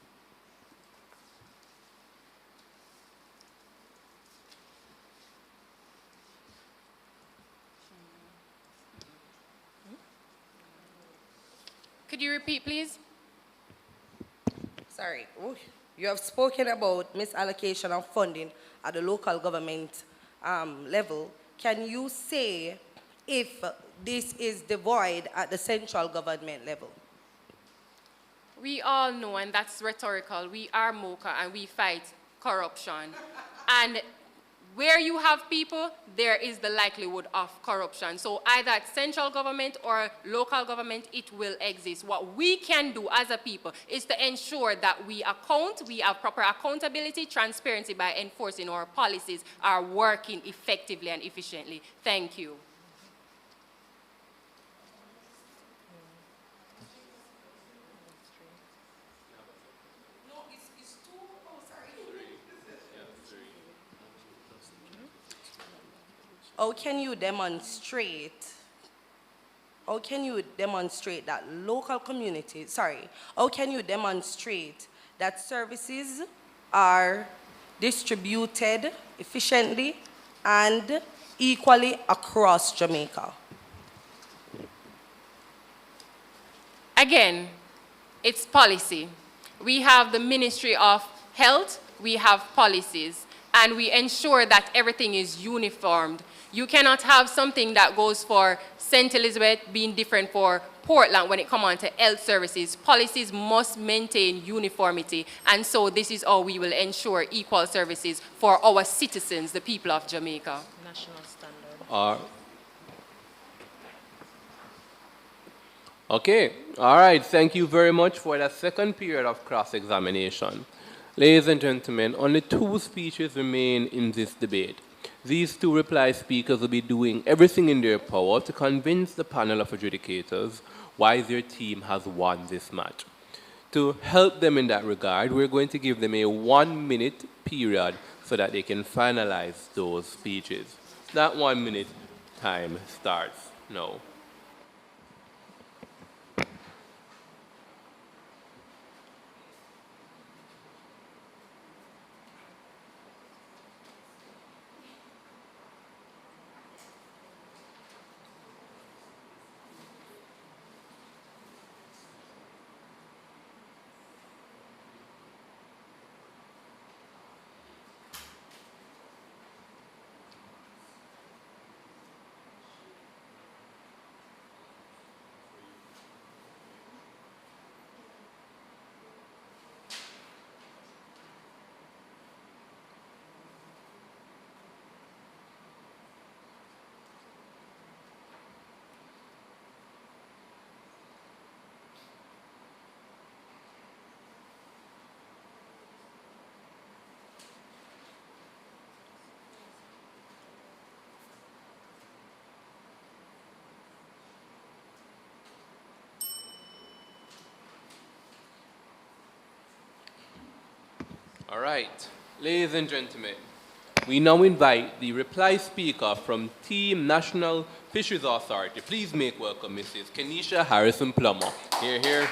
[SPEAKER 3] Could you repeat, please?
[SPEAKER 10] Sorry. Oh, you have spoken about misallocation of funding at the local government level. Can you say if this is devoid at the central government level?
[SPEAKER 3] We all know, and that's rhetorical, we are MOCA and we fight corruption. And where you have people, there is the likelihood of corruption. So either at central government or local government, it will exist. What we can do as a people is to ensure that we have proper accountability, transparency by enforcing our policies are working effectively and efficiently. Thank you.
[SPEAKER 10] How can you demonstrate that local communities, how can you demonstrate that services are distributed efficiently and equally across Jamaica?
[SPEAKER 3] Again, it's policy. We have the Ministry of Health, we have policies, and we ensure that everything is uniformed. You cannot have something that goes for St. Elizabeth being different for Portland when it comes on to health services. Policies must maintain uniformity, and so this is how we will ensure equal services for our citizens, the people of Jamaica.
[SPEAKER 2] National standard.
[SPEAKER 7] Okay, all right, thank you very much for that second period of cross-examination. Ladies and gentlemen, only 2 speeches remain in this debate. These 2 reply speakers will be doing everything in their power to convince the panel of adjudicators why their team has won this match. To help them in that regard, we're going to give them a 1-minute period so that they can finalize those speeches. That 1-minute time starts now. All right, ladies and gentlemen, we now invite the reply speaker from Team National Fisheries Authority. Please make welcome Mrs. Kenisha Harrison Plummer. Here, here.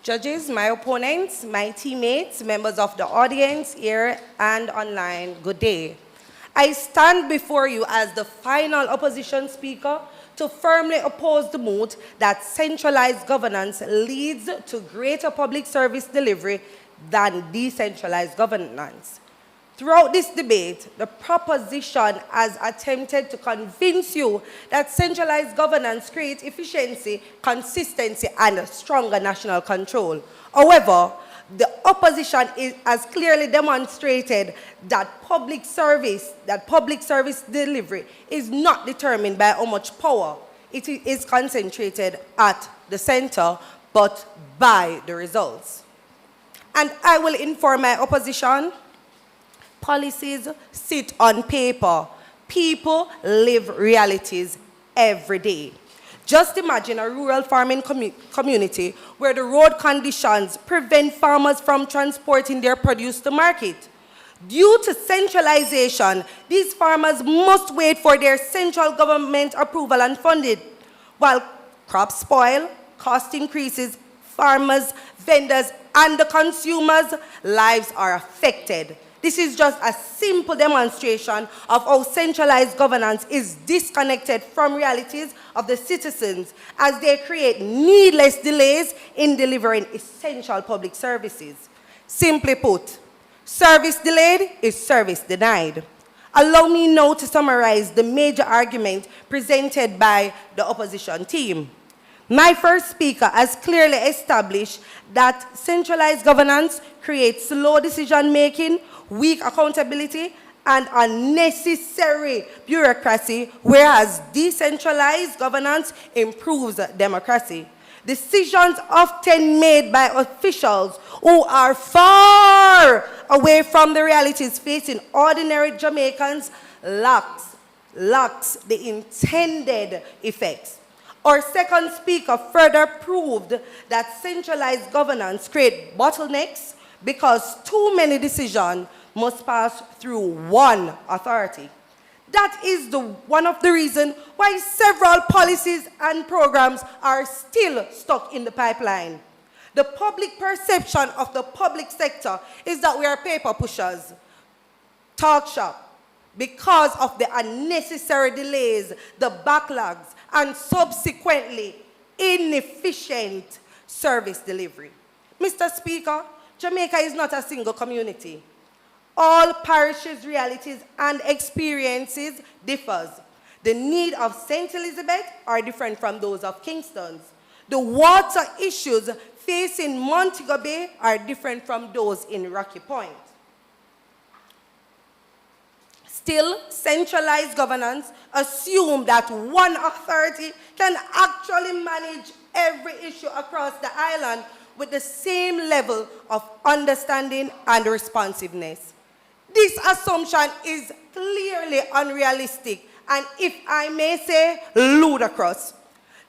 [SPEAKER 10] Judges, my opponents, my teammates, members of the audience here and online, good day. I stand before you as the final opposition speaker to firmly oppose the moot that centralized governance leads to greater public service delivery than decentralized governance. Throughout this debate, the proposition has attempted to convince you that centralized governance creates efficiency, consistency, and stronger national control. However, the opposition has clearly demonstrated that public service delivery is not determined by how much power it is concentrated at the center, but by the results. And I will inform my opposition, policies sit on paper. People live realities every day. Just imagine a rural farming community where the road conditions prevent farmers from transporting their produce to market. Due to centralization, these farmers must wait for their central government approval and funding. While crops spoil, cost increases, farmers, vendors, and the consumers' lives are affected. This is just a simple demonstration of how centralized governance is disconnected from realities of the citizens as they create needless delays in delivering essential public services. Simply put, service delayed is service denied. Allow me now to summarize the major argument presented by the opposition team. My first speaker has clearly established that centralized governance creates slow decision-making, weak accountability, and unnecessary bureaucracy, whereas decentralized governance improves democracy. Decisions often made by officials who are far away from the realities facing ordinary Jamaicans lacks the intended effects. Our second speaker further proved that centralized governance creates bottlenecks because too many decisions must pass through one authority. That is one of the reasons why several policies and programs are still stuck in the pipeline. The public perception of the public sector is that we are paper pushers, talk shop, because of the unnecessary delays, the backlogs, and subsequently inefficient service delivery. Mr. Speaker, Jamaica is not a single community. All parishes' realities and experiences differ. The needs of St. Elizabeth are different from those of Kingston's. The water issues facing Montego Bay are different from those in Rocky Point. Still, centralized governance assumes that one authority can actually manage every issue across the island with the same level of understanding and responsiveness. This assumption is clearly unrealistic and, if I may say, ludicrous.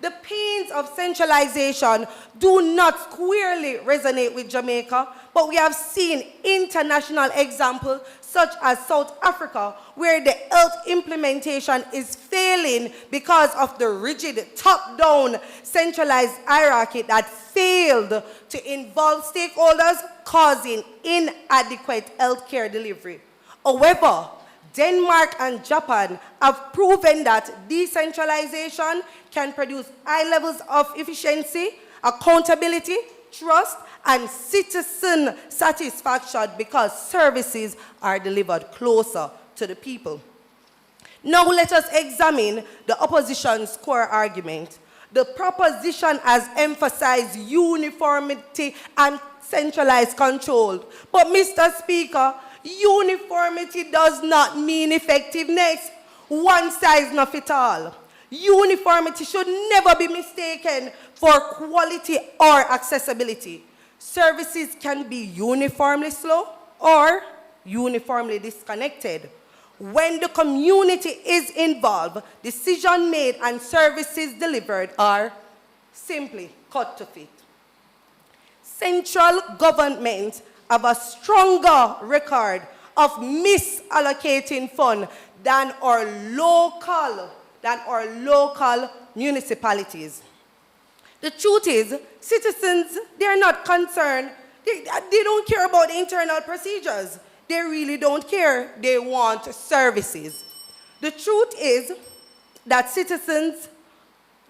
[SPEAKER 10] The pains of centralization do not squarely resonate with Jamaica, but we have seen international examples such as South Africa, where the health implementation is failing because of the rigid top-down centralized hierarchy that failed to involve stakeholders, causing inadequate healthcare delivery. However, Denmark and Japan have proven that decentralization can produce high levels of efficiency, accountability, trust, and citizen satisfaction because services are delivered closer to the people. Now let us examine the opposition's core argument. The proposition has emphasized uniformity and centralized control. But, Mr. Speaker, uniformity does not mean effectiveness. One size not fit all. Uniformity should never be mistaken for quality or accessibility. Services can be uniformly slow or uniformly disconnected. When the community is involved, decisions made and services delivered are simply cut to fit. Central governments have a stronger record of misallocating funds than our local municipalities. The truth is, citizens, they're not concerned. They don't care about the internal procedures. They really don't care. They want services. The truth is that citizens,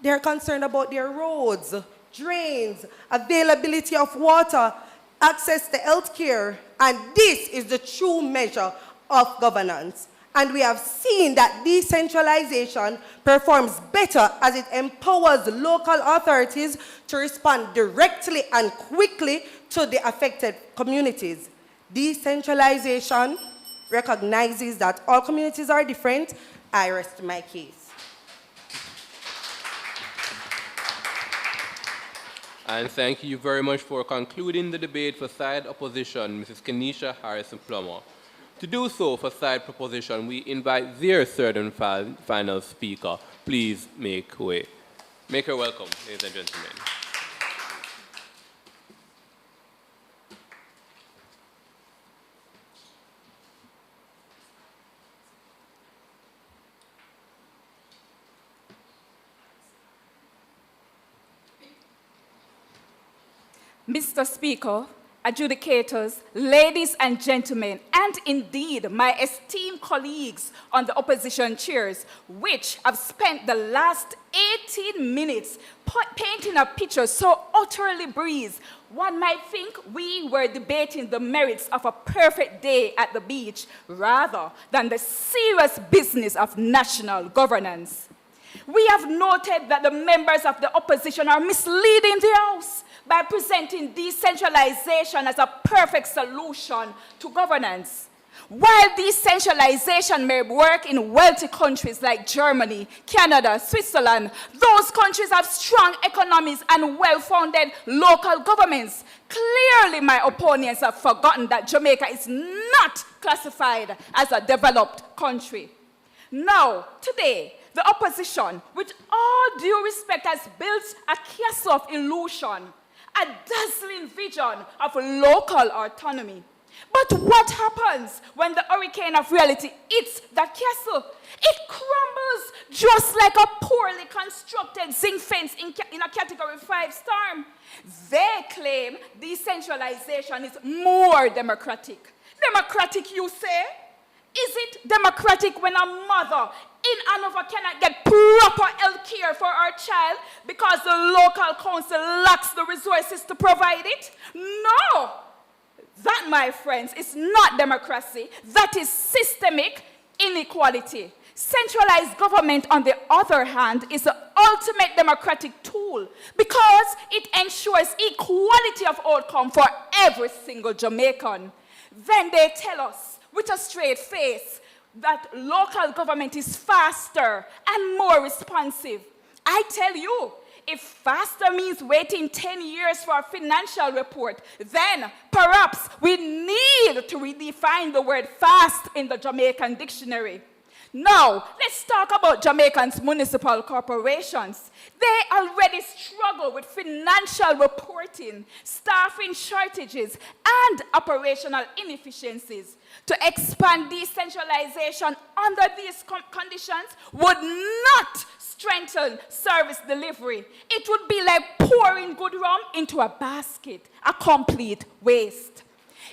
[SPEAKER 10] they're concerned about their roads, drains, availability of water, access to health care, and this is the true measure of governance. And we have seen that decentralization performs better as it empowers local authorities to respond directly and quickly to the affected communities. Decentralization recognizes that all communities are different. I rest my case.
[SPEAKER 7] And thank you very much for concluding the debate for side opposition, Mrs. Kenisha Harrison-Plummer. To do so for side proposition, we invite their third and final speaker. Please make way. Make her welcome, ladies and gentlemen.
[SPEAKER 4] Mr. Speaker, adjudicators, ladies and gentlemen, and indeed my esteemed colleagues on the opposition chairs, which have spent the last 18 minutes painting a picture so utterly breeze, one might think we were debating the merits of a perfect day at the beach rather than the serious business of national governance. We have noted that the members of the opposition are misleading the House by presenting decentralization as a perfect solution to governance. While decentralization may work in wealthy countries like Germany, Canada, Switzerland, those countries have strong economies and well-founded local governments. Clearly, my opponents have forgotten that Jamaica is not classified as a developed country. Now, today, the opposition, with all due respect, has built a castle of illusion, a dazzling vision of local autonomy. But what happens when the hurricane of reality hits that castle? It crumbles just like a poorly constructed zinc fence in a Category 5 storm. They claim decentralization is more democratic. Democratic, you say? Is it democratic when a mother in Hanover cannot get proper health care for her child because the local council lacks the resources to provide it? No! That, my friends, is not democracy. That is systemic inequality. Centralized government, on the other hand, is the ultimate democratic tool because it ensures equality of outcome for every single Jamaican. Then they tell us, with a straight face, that local government is faster and more responsive. I tell you, if faster means waiting 10 years for a financial report, then perhaps we need to redefine the word fast in the Jamaican dictionary. Now, let's talk about Jamaicans' municipal corporations. They already struggle with financial reporting, staffing shortages, and operational inefficiencies. To expand decentralization under these conditions would not strengthen service delivery. It would be like pouring good rum into a basket, a complete waste.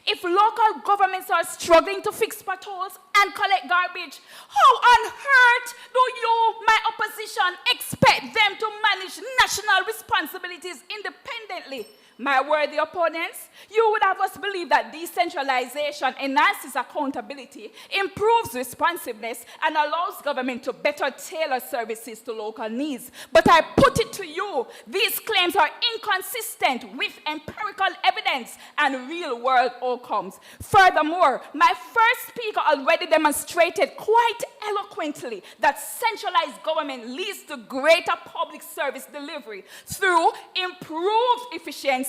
[SPEAKER 4] If local governments are struggling to fix potholes and collect garbage, how on earth do you, my opposition, expect them to manage national responsibilities independently? My worthy opponents, you would have us believe that decentralization enhances accountability, improves responsiveness, and allows government to better tailor services to local needs. But I put it to you, these claims are inconsistent with empirical evidence and real-world outcomes. Furthermore, my first speaker already demonstrated quite eloquently that centralized government leads to greater public service delivery through improved efficiency,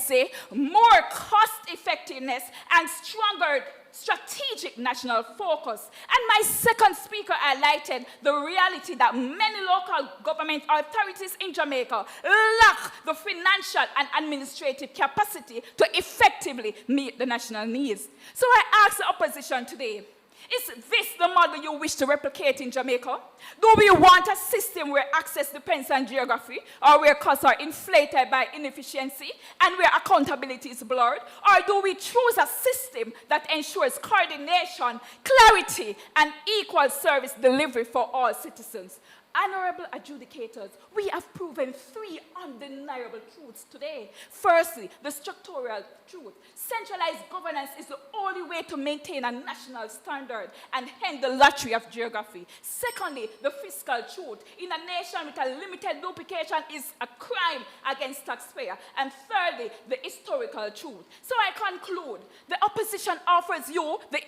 [SPEAKER 4] more cost effectiveness, and stronger strategic national focus. And my second speaker highlighted the reality that many local government authorities in Jamaica lack the financial and administrative capacity to effectively meet the national needs. So I ask the opposition today, is this the model you wish to replicate in Jamaica? Do we want a system where access depends on geography, or where costs are inflated by inefficiency, and where accountability is blurred? Or do we choose a system that ensures coordination, clarity, and equal service delivery for all citizens? Honorable adjudicators, we have proven three undeniable truths today. Firstly, the structural truth. Centralized governance is the only way to maintain a national standard and end the lottery of geography. Secondly, the fiscal truth. In a nation with a limited duplication is a crime against taxpayer. And thirdly, the historical truth. So I conclude, the opposition offers you the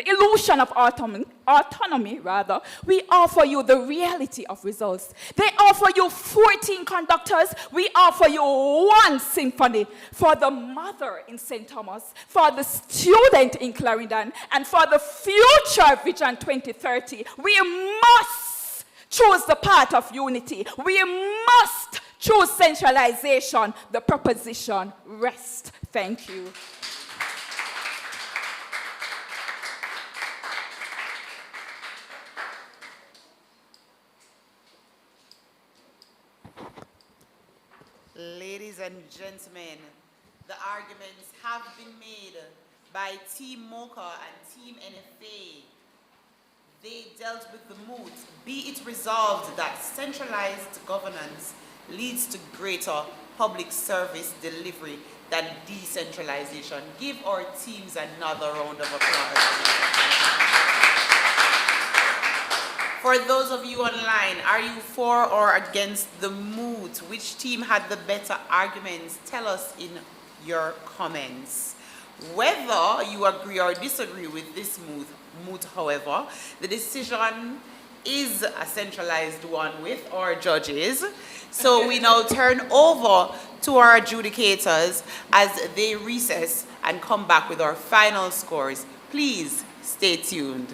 [SPEAKER 4] illusion of autonomy. We offer you the reality of results. They offer you 14 conductors. We offer you one symphony for the mother in St. Thomas, for the student in Clarendon, and for the future Vision 2030. We must choose the path of unity. We must choose centralization. The proposition rests. Thank you.
[SPEAKER 1] Ladies and gentlemen, the arguments have been made by Team Mocha and Team NFA. They dealt with the moot. Be it resolved that centralized governance leads to greater public service delivery than decentralization. Give our teams another round of applause. For those of you online, are you for or against the moot? Which team had the better arguments? Tell us in your comments. Whether you agree or disagree with this moot, however, the decision is a centralized one with our judges. So we now turn over to our adjudicators as they recess and come back with our final scores. Please stay tuned.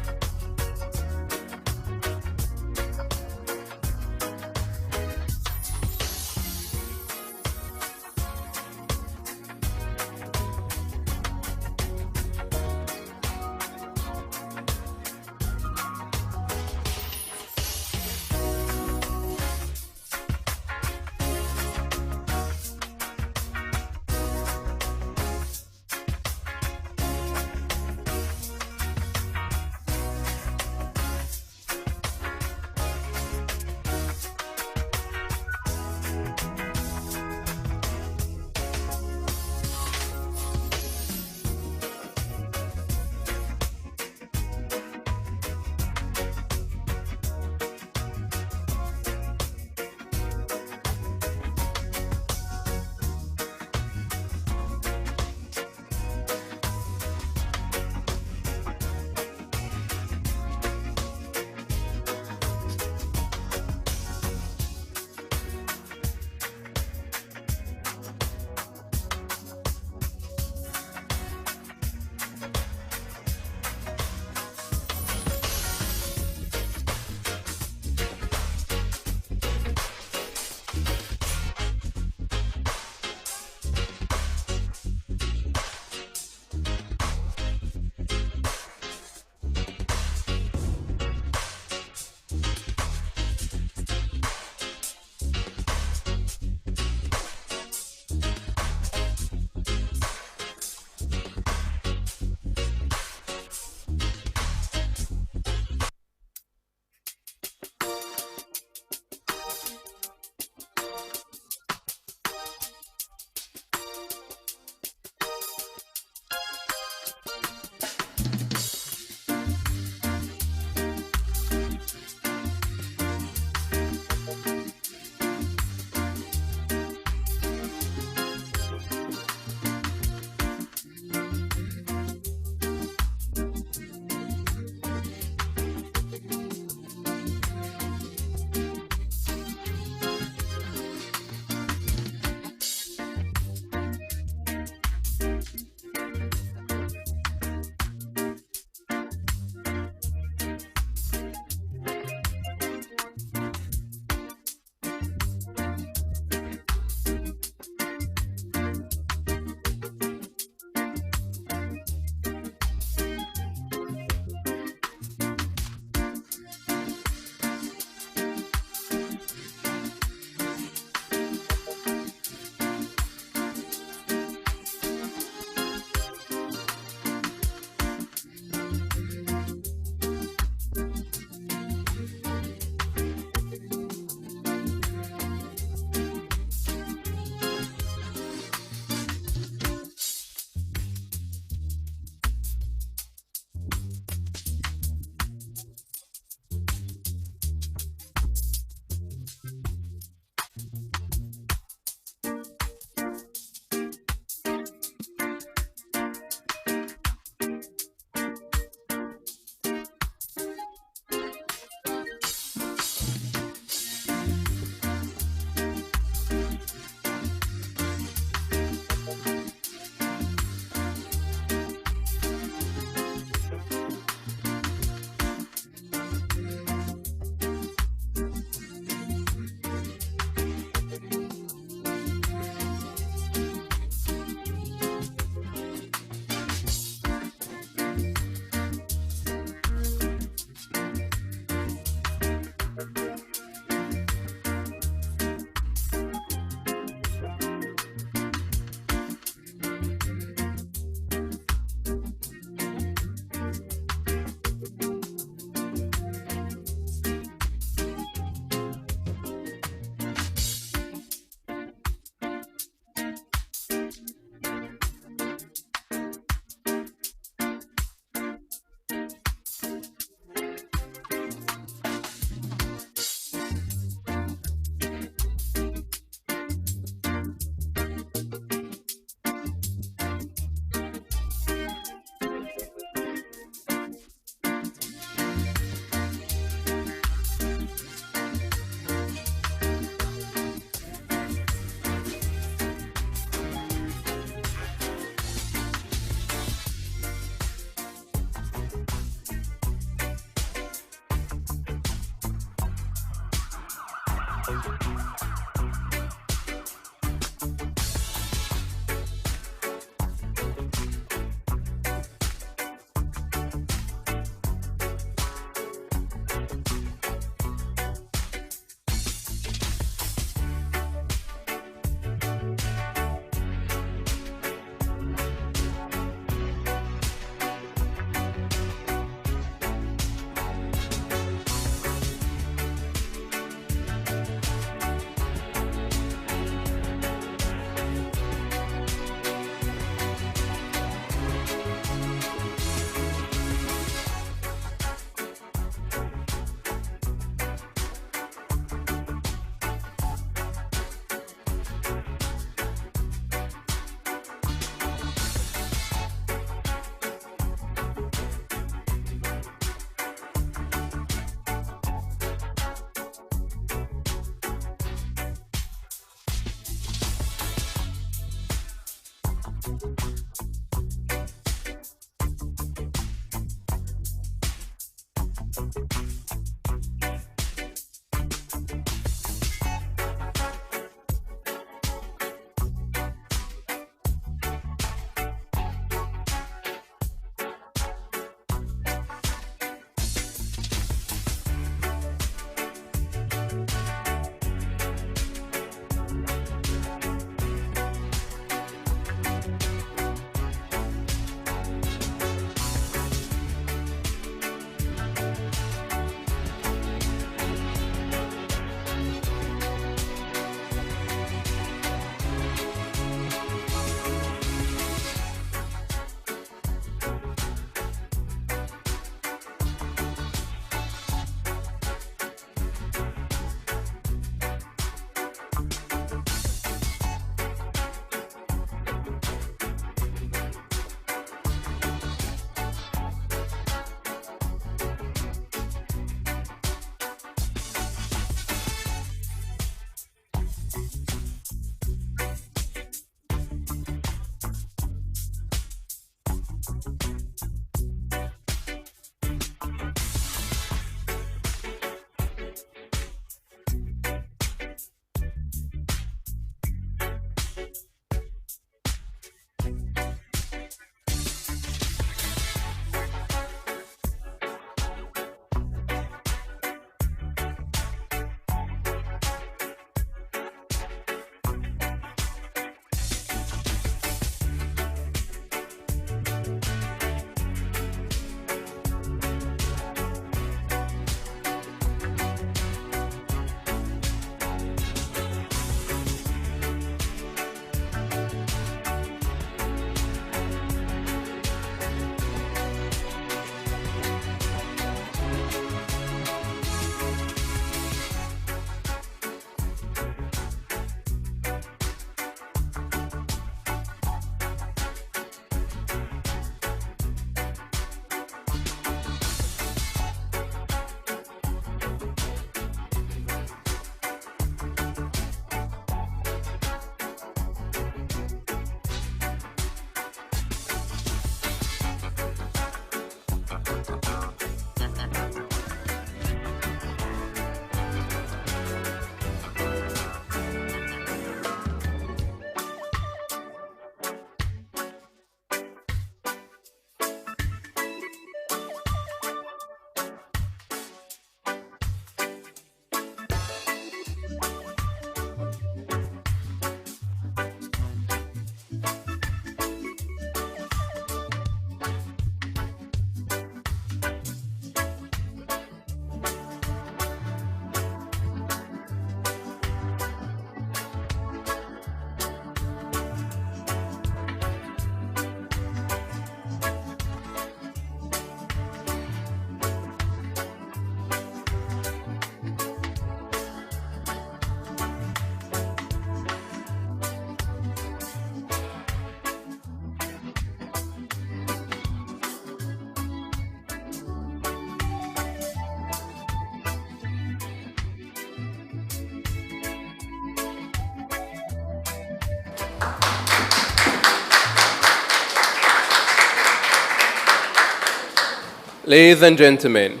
[SPEAKER 7] Ladies and gentlemen,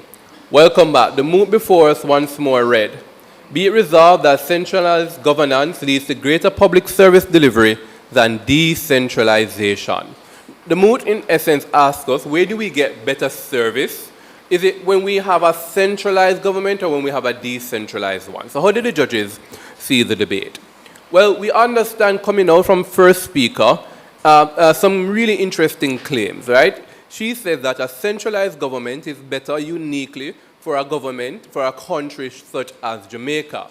[SPEAKER 7] welcome back. The moot before us once more read. Be it resolved that centralized governance leads to greater public service delivery than decentralization. The moot, in essence, asks us, where do we get better service? Is it when we have a centralized government or when we have a decentralized one? So how did the judges see the debate? Well, we understand, coming out from first speaker, some really interesting claims, right? She says that a centralized government is better uniquely for a government, for a country such as Jamaica.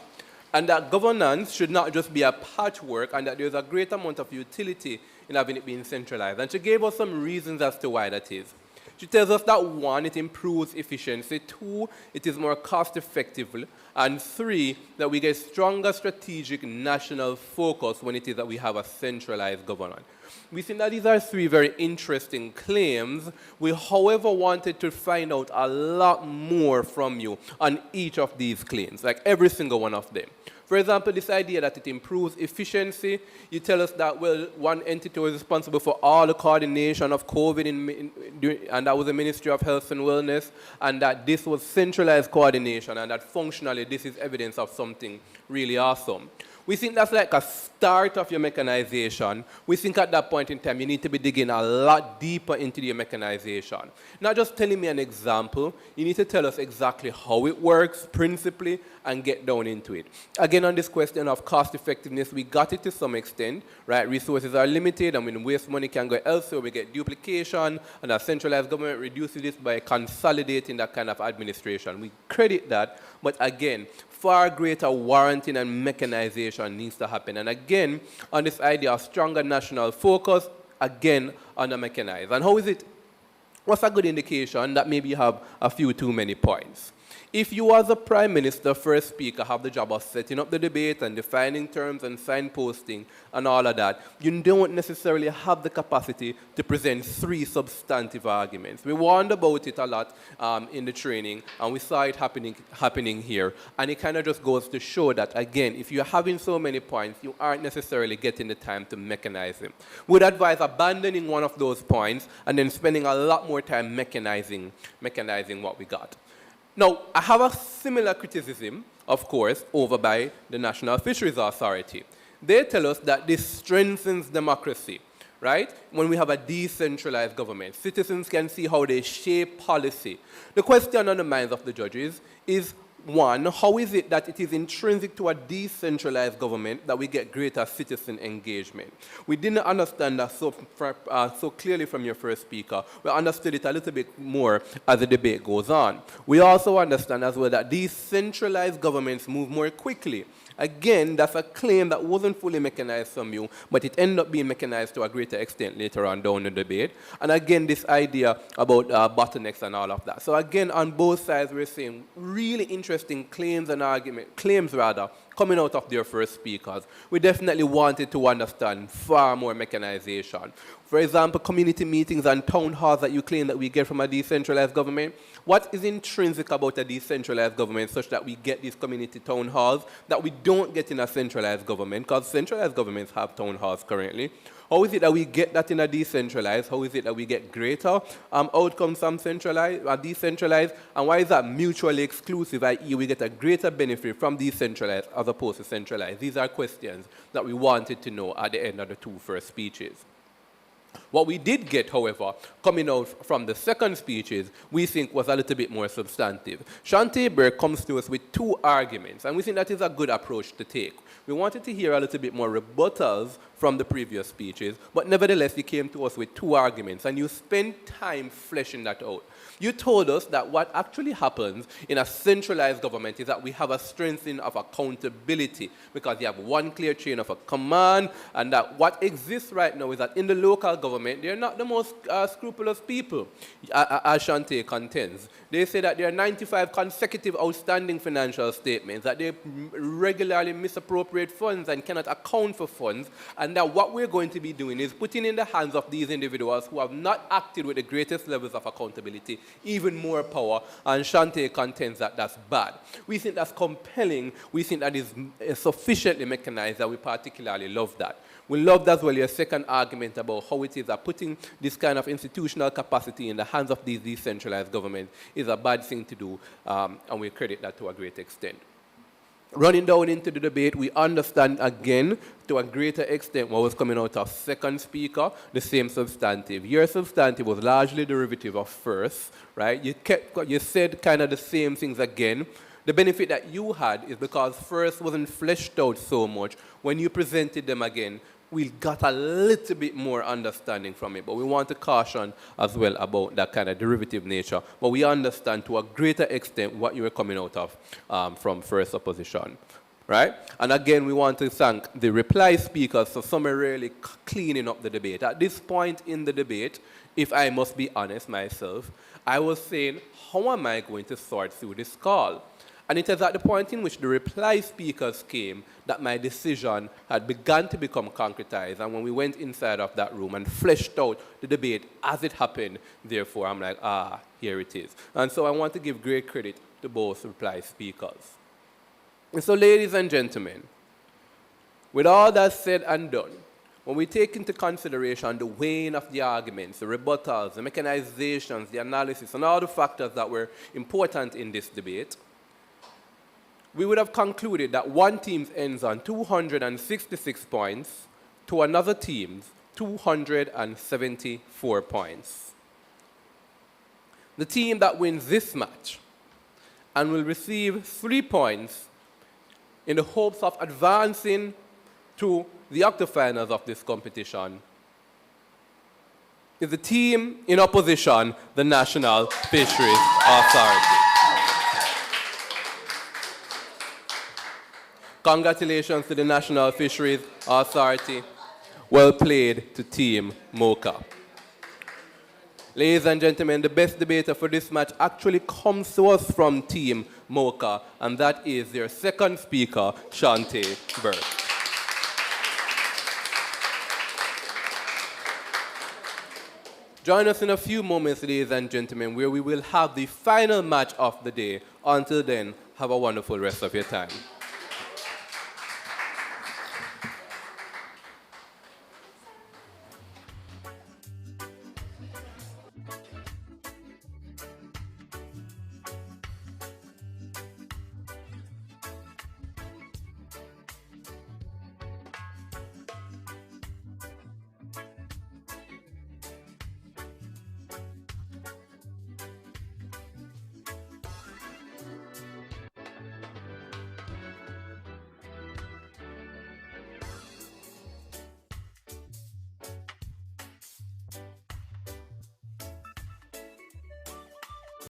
[SPEAKER 7] And that governance should not just be a patchwork, and that there's a great amount of utility in having it being centralized. And she gave us some reasons as to why that is. She tells us that 1, it improves efficiency, 2, it is more cost-effective, and 3, that we get stronger strategic national focus when it is that we have a centralized governance. We think that these are 3 very interesting claims. We, however, wanted to find out a lot more from you on each of these claims, like every single one of them. For example, this idea that it improves efficiency, you tell us that, well, one entity was responsible for all the coordination of COVID, and that was the Ministry of Health and Wellness, and that this was centralized coordination, and that functionally this is evidence of something really awesome. We think that's like a start of your mechanization. We think at that point in time you need to be digging a lot deeper into your mechanization. Not just telling me an example, you need to tell us exactly how it works, principally, and get down into it. Again, on this question of cost effectiveness, we got it to some extent, right? Resources are limited, and when waste money can go elsewhere, we get duplication, and a centralized government reduces this by consolidating that kind of administration. We credit that, but again, far greater warranting and mechanization needs to happen. And again, on this idea of stronger national focus, again, on the mechanized. And how is it? What's a good indication that maybe you have a few too many points? If you as a Prime Minister, first speaker, have the job of setting up the debate and defining terms and signposting and all of that, you don't necessarily have the capacity to present 3 substantive arguments. We warned about it a lot in the training, and we saw it happening here. And it kind of just goes to show that, again, if you're having so many points, you aren't necessarily getting the time to mechanize them. We'd advise abandoning one of those points and then spending a lot more time mechanizing what we got. Now, I have a similar criticism, of course, over by the National Fisheries Authority. They tell us that this strengthens democracy, right? When we have a decentralized government, citizens can see how they shape policy. The question on the minds of the judges is, 1, how is it that it is intrinsic to a decentralized government that we get greater citizen engagement? We didn't understand that so clearly from your first speaker. We understood it a little bit more as the debate goes on. We also understand as well that decentralized governments move more quickly. Again, that's a claim that wasn't fully mechanized from you, but it ended up being mechanized to a greater extent later on down the debate. And again, this idea about bottlenecks and all of that. So again, on both sides, we're seeing really interesting claims coming out of their first speakers. We definitely wanted to understand far more mechanization. For example, community meetings and town halls that you claim that we get from a decentralized government. What is intrinsic about a decentralized government such that we get these community town halls that we don't get in a centralized government? Because centralized governments have town halls currently. How is it that we get that in a decentralized? How is it that we get greater outcomes from decentralized? And why is that mutually exclusive, i.e. we get a greater benefit from decentralized as opposed to centralized? These are questions that we wanted to know at the end of the 2 first speeches. What we did get, however, coming out from the second speeches, we think was a little bit more substantive. Shantae Burke comes to us with 2 arguments, and we think that is a good approach to take. We wanted to hear a little bit more rebuttals from the previous speeches, but nevertheless, you came to us with 2 arguments, and you spent time fleshing that out. You told us that what actually happens in a centralized government is that we have a strengthening of accountability because you have one clear chain of a command, and that what exists right now is that in the local government, they're not the most scrupulous people, as Shantae contends. They say that there are 95 consecutive outstanding financial statements, that they regularly misappropriate funds and cannot account for funds, and that what we're going to be doing is putting in the hands of these individuals who have not acted with the greatest levels of accountability even more power, and Shantae contends that that's bad. We think that's compelling. We think that is sufficiently mechanized that we particularly love that. We loved as well your second argument about how it is that putting this kind of institutional capacity in the hands of these decentralized governments is a bad thing to do, and we credit that to a great extent. Running down into the debate, we understand again to a greater extent what was coming out of second speaker, the same substantive. Your substantive was largely derivative of first, right? You said kind of the same things again. The benefit that you had is because first wasn't fleshed out so much. When you presented them again, we got a little bit more understanding from it, but we want to caution as well about that kind of derivative nature. But we understand to a greater extent what you were coming out of from first opposition, right? And again, we want to thank the reply speakers for summarily cleaning up the debate. At this point in the debate, if I must be honest myself, I was saying, how am I going to sort through this call? And it is at the point in which the reply speakers came that my decision had begun to become concretized. And when we went inside of that room and fleshed out the debate as it happened, therefore, I'm like, here it is. And so I want to give great credit to both reply speakers. And so, ladies and gentlemen, with all that said and done, when we take into consideration the weighing of the arguments, the rebuttals, the mechanizations, the analysis, and all the factors that were important in this debate, we would have concluded that one team ends on 266 points to another team's 274 points. The team that wins this match and will receive 3 points in the hopes of advancing to the octafinals of this competition is the team in opposition, the National Fisheries Authority. Congratulations to the National Fisheries Authority. Well played to Team Mocha. Ladies and gentlemen, the best debater for this match actually comes to us from Team Mocha, and that is their second speaker, Shantae Burke. Join us in a few moments, ladies and gentlemen, where we will have the final match of the day. Until then, have a wonderful rest of your time.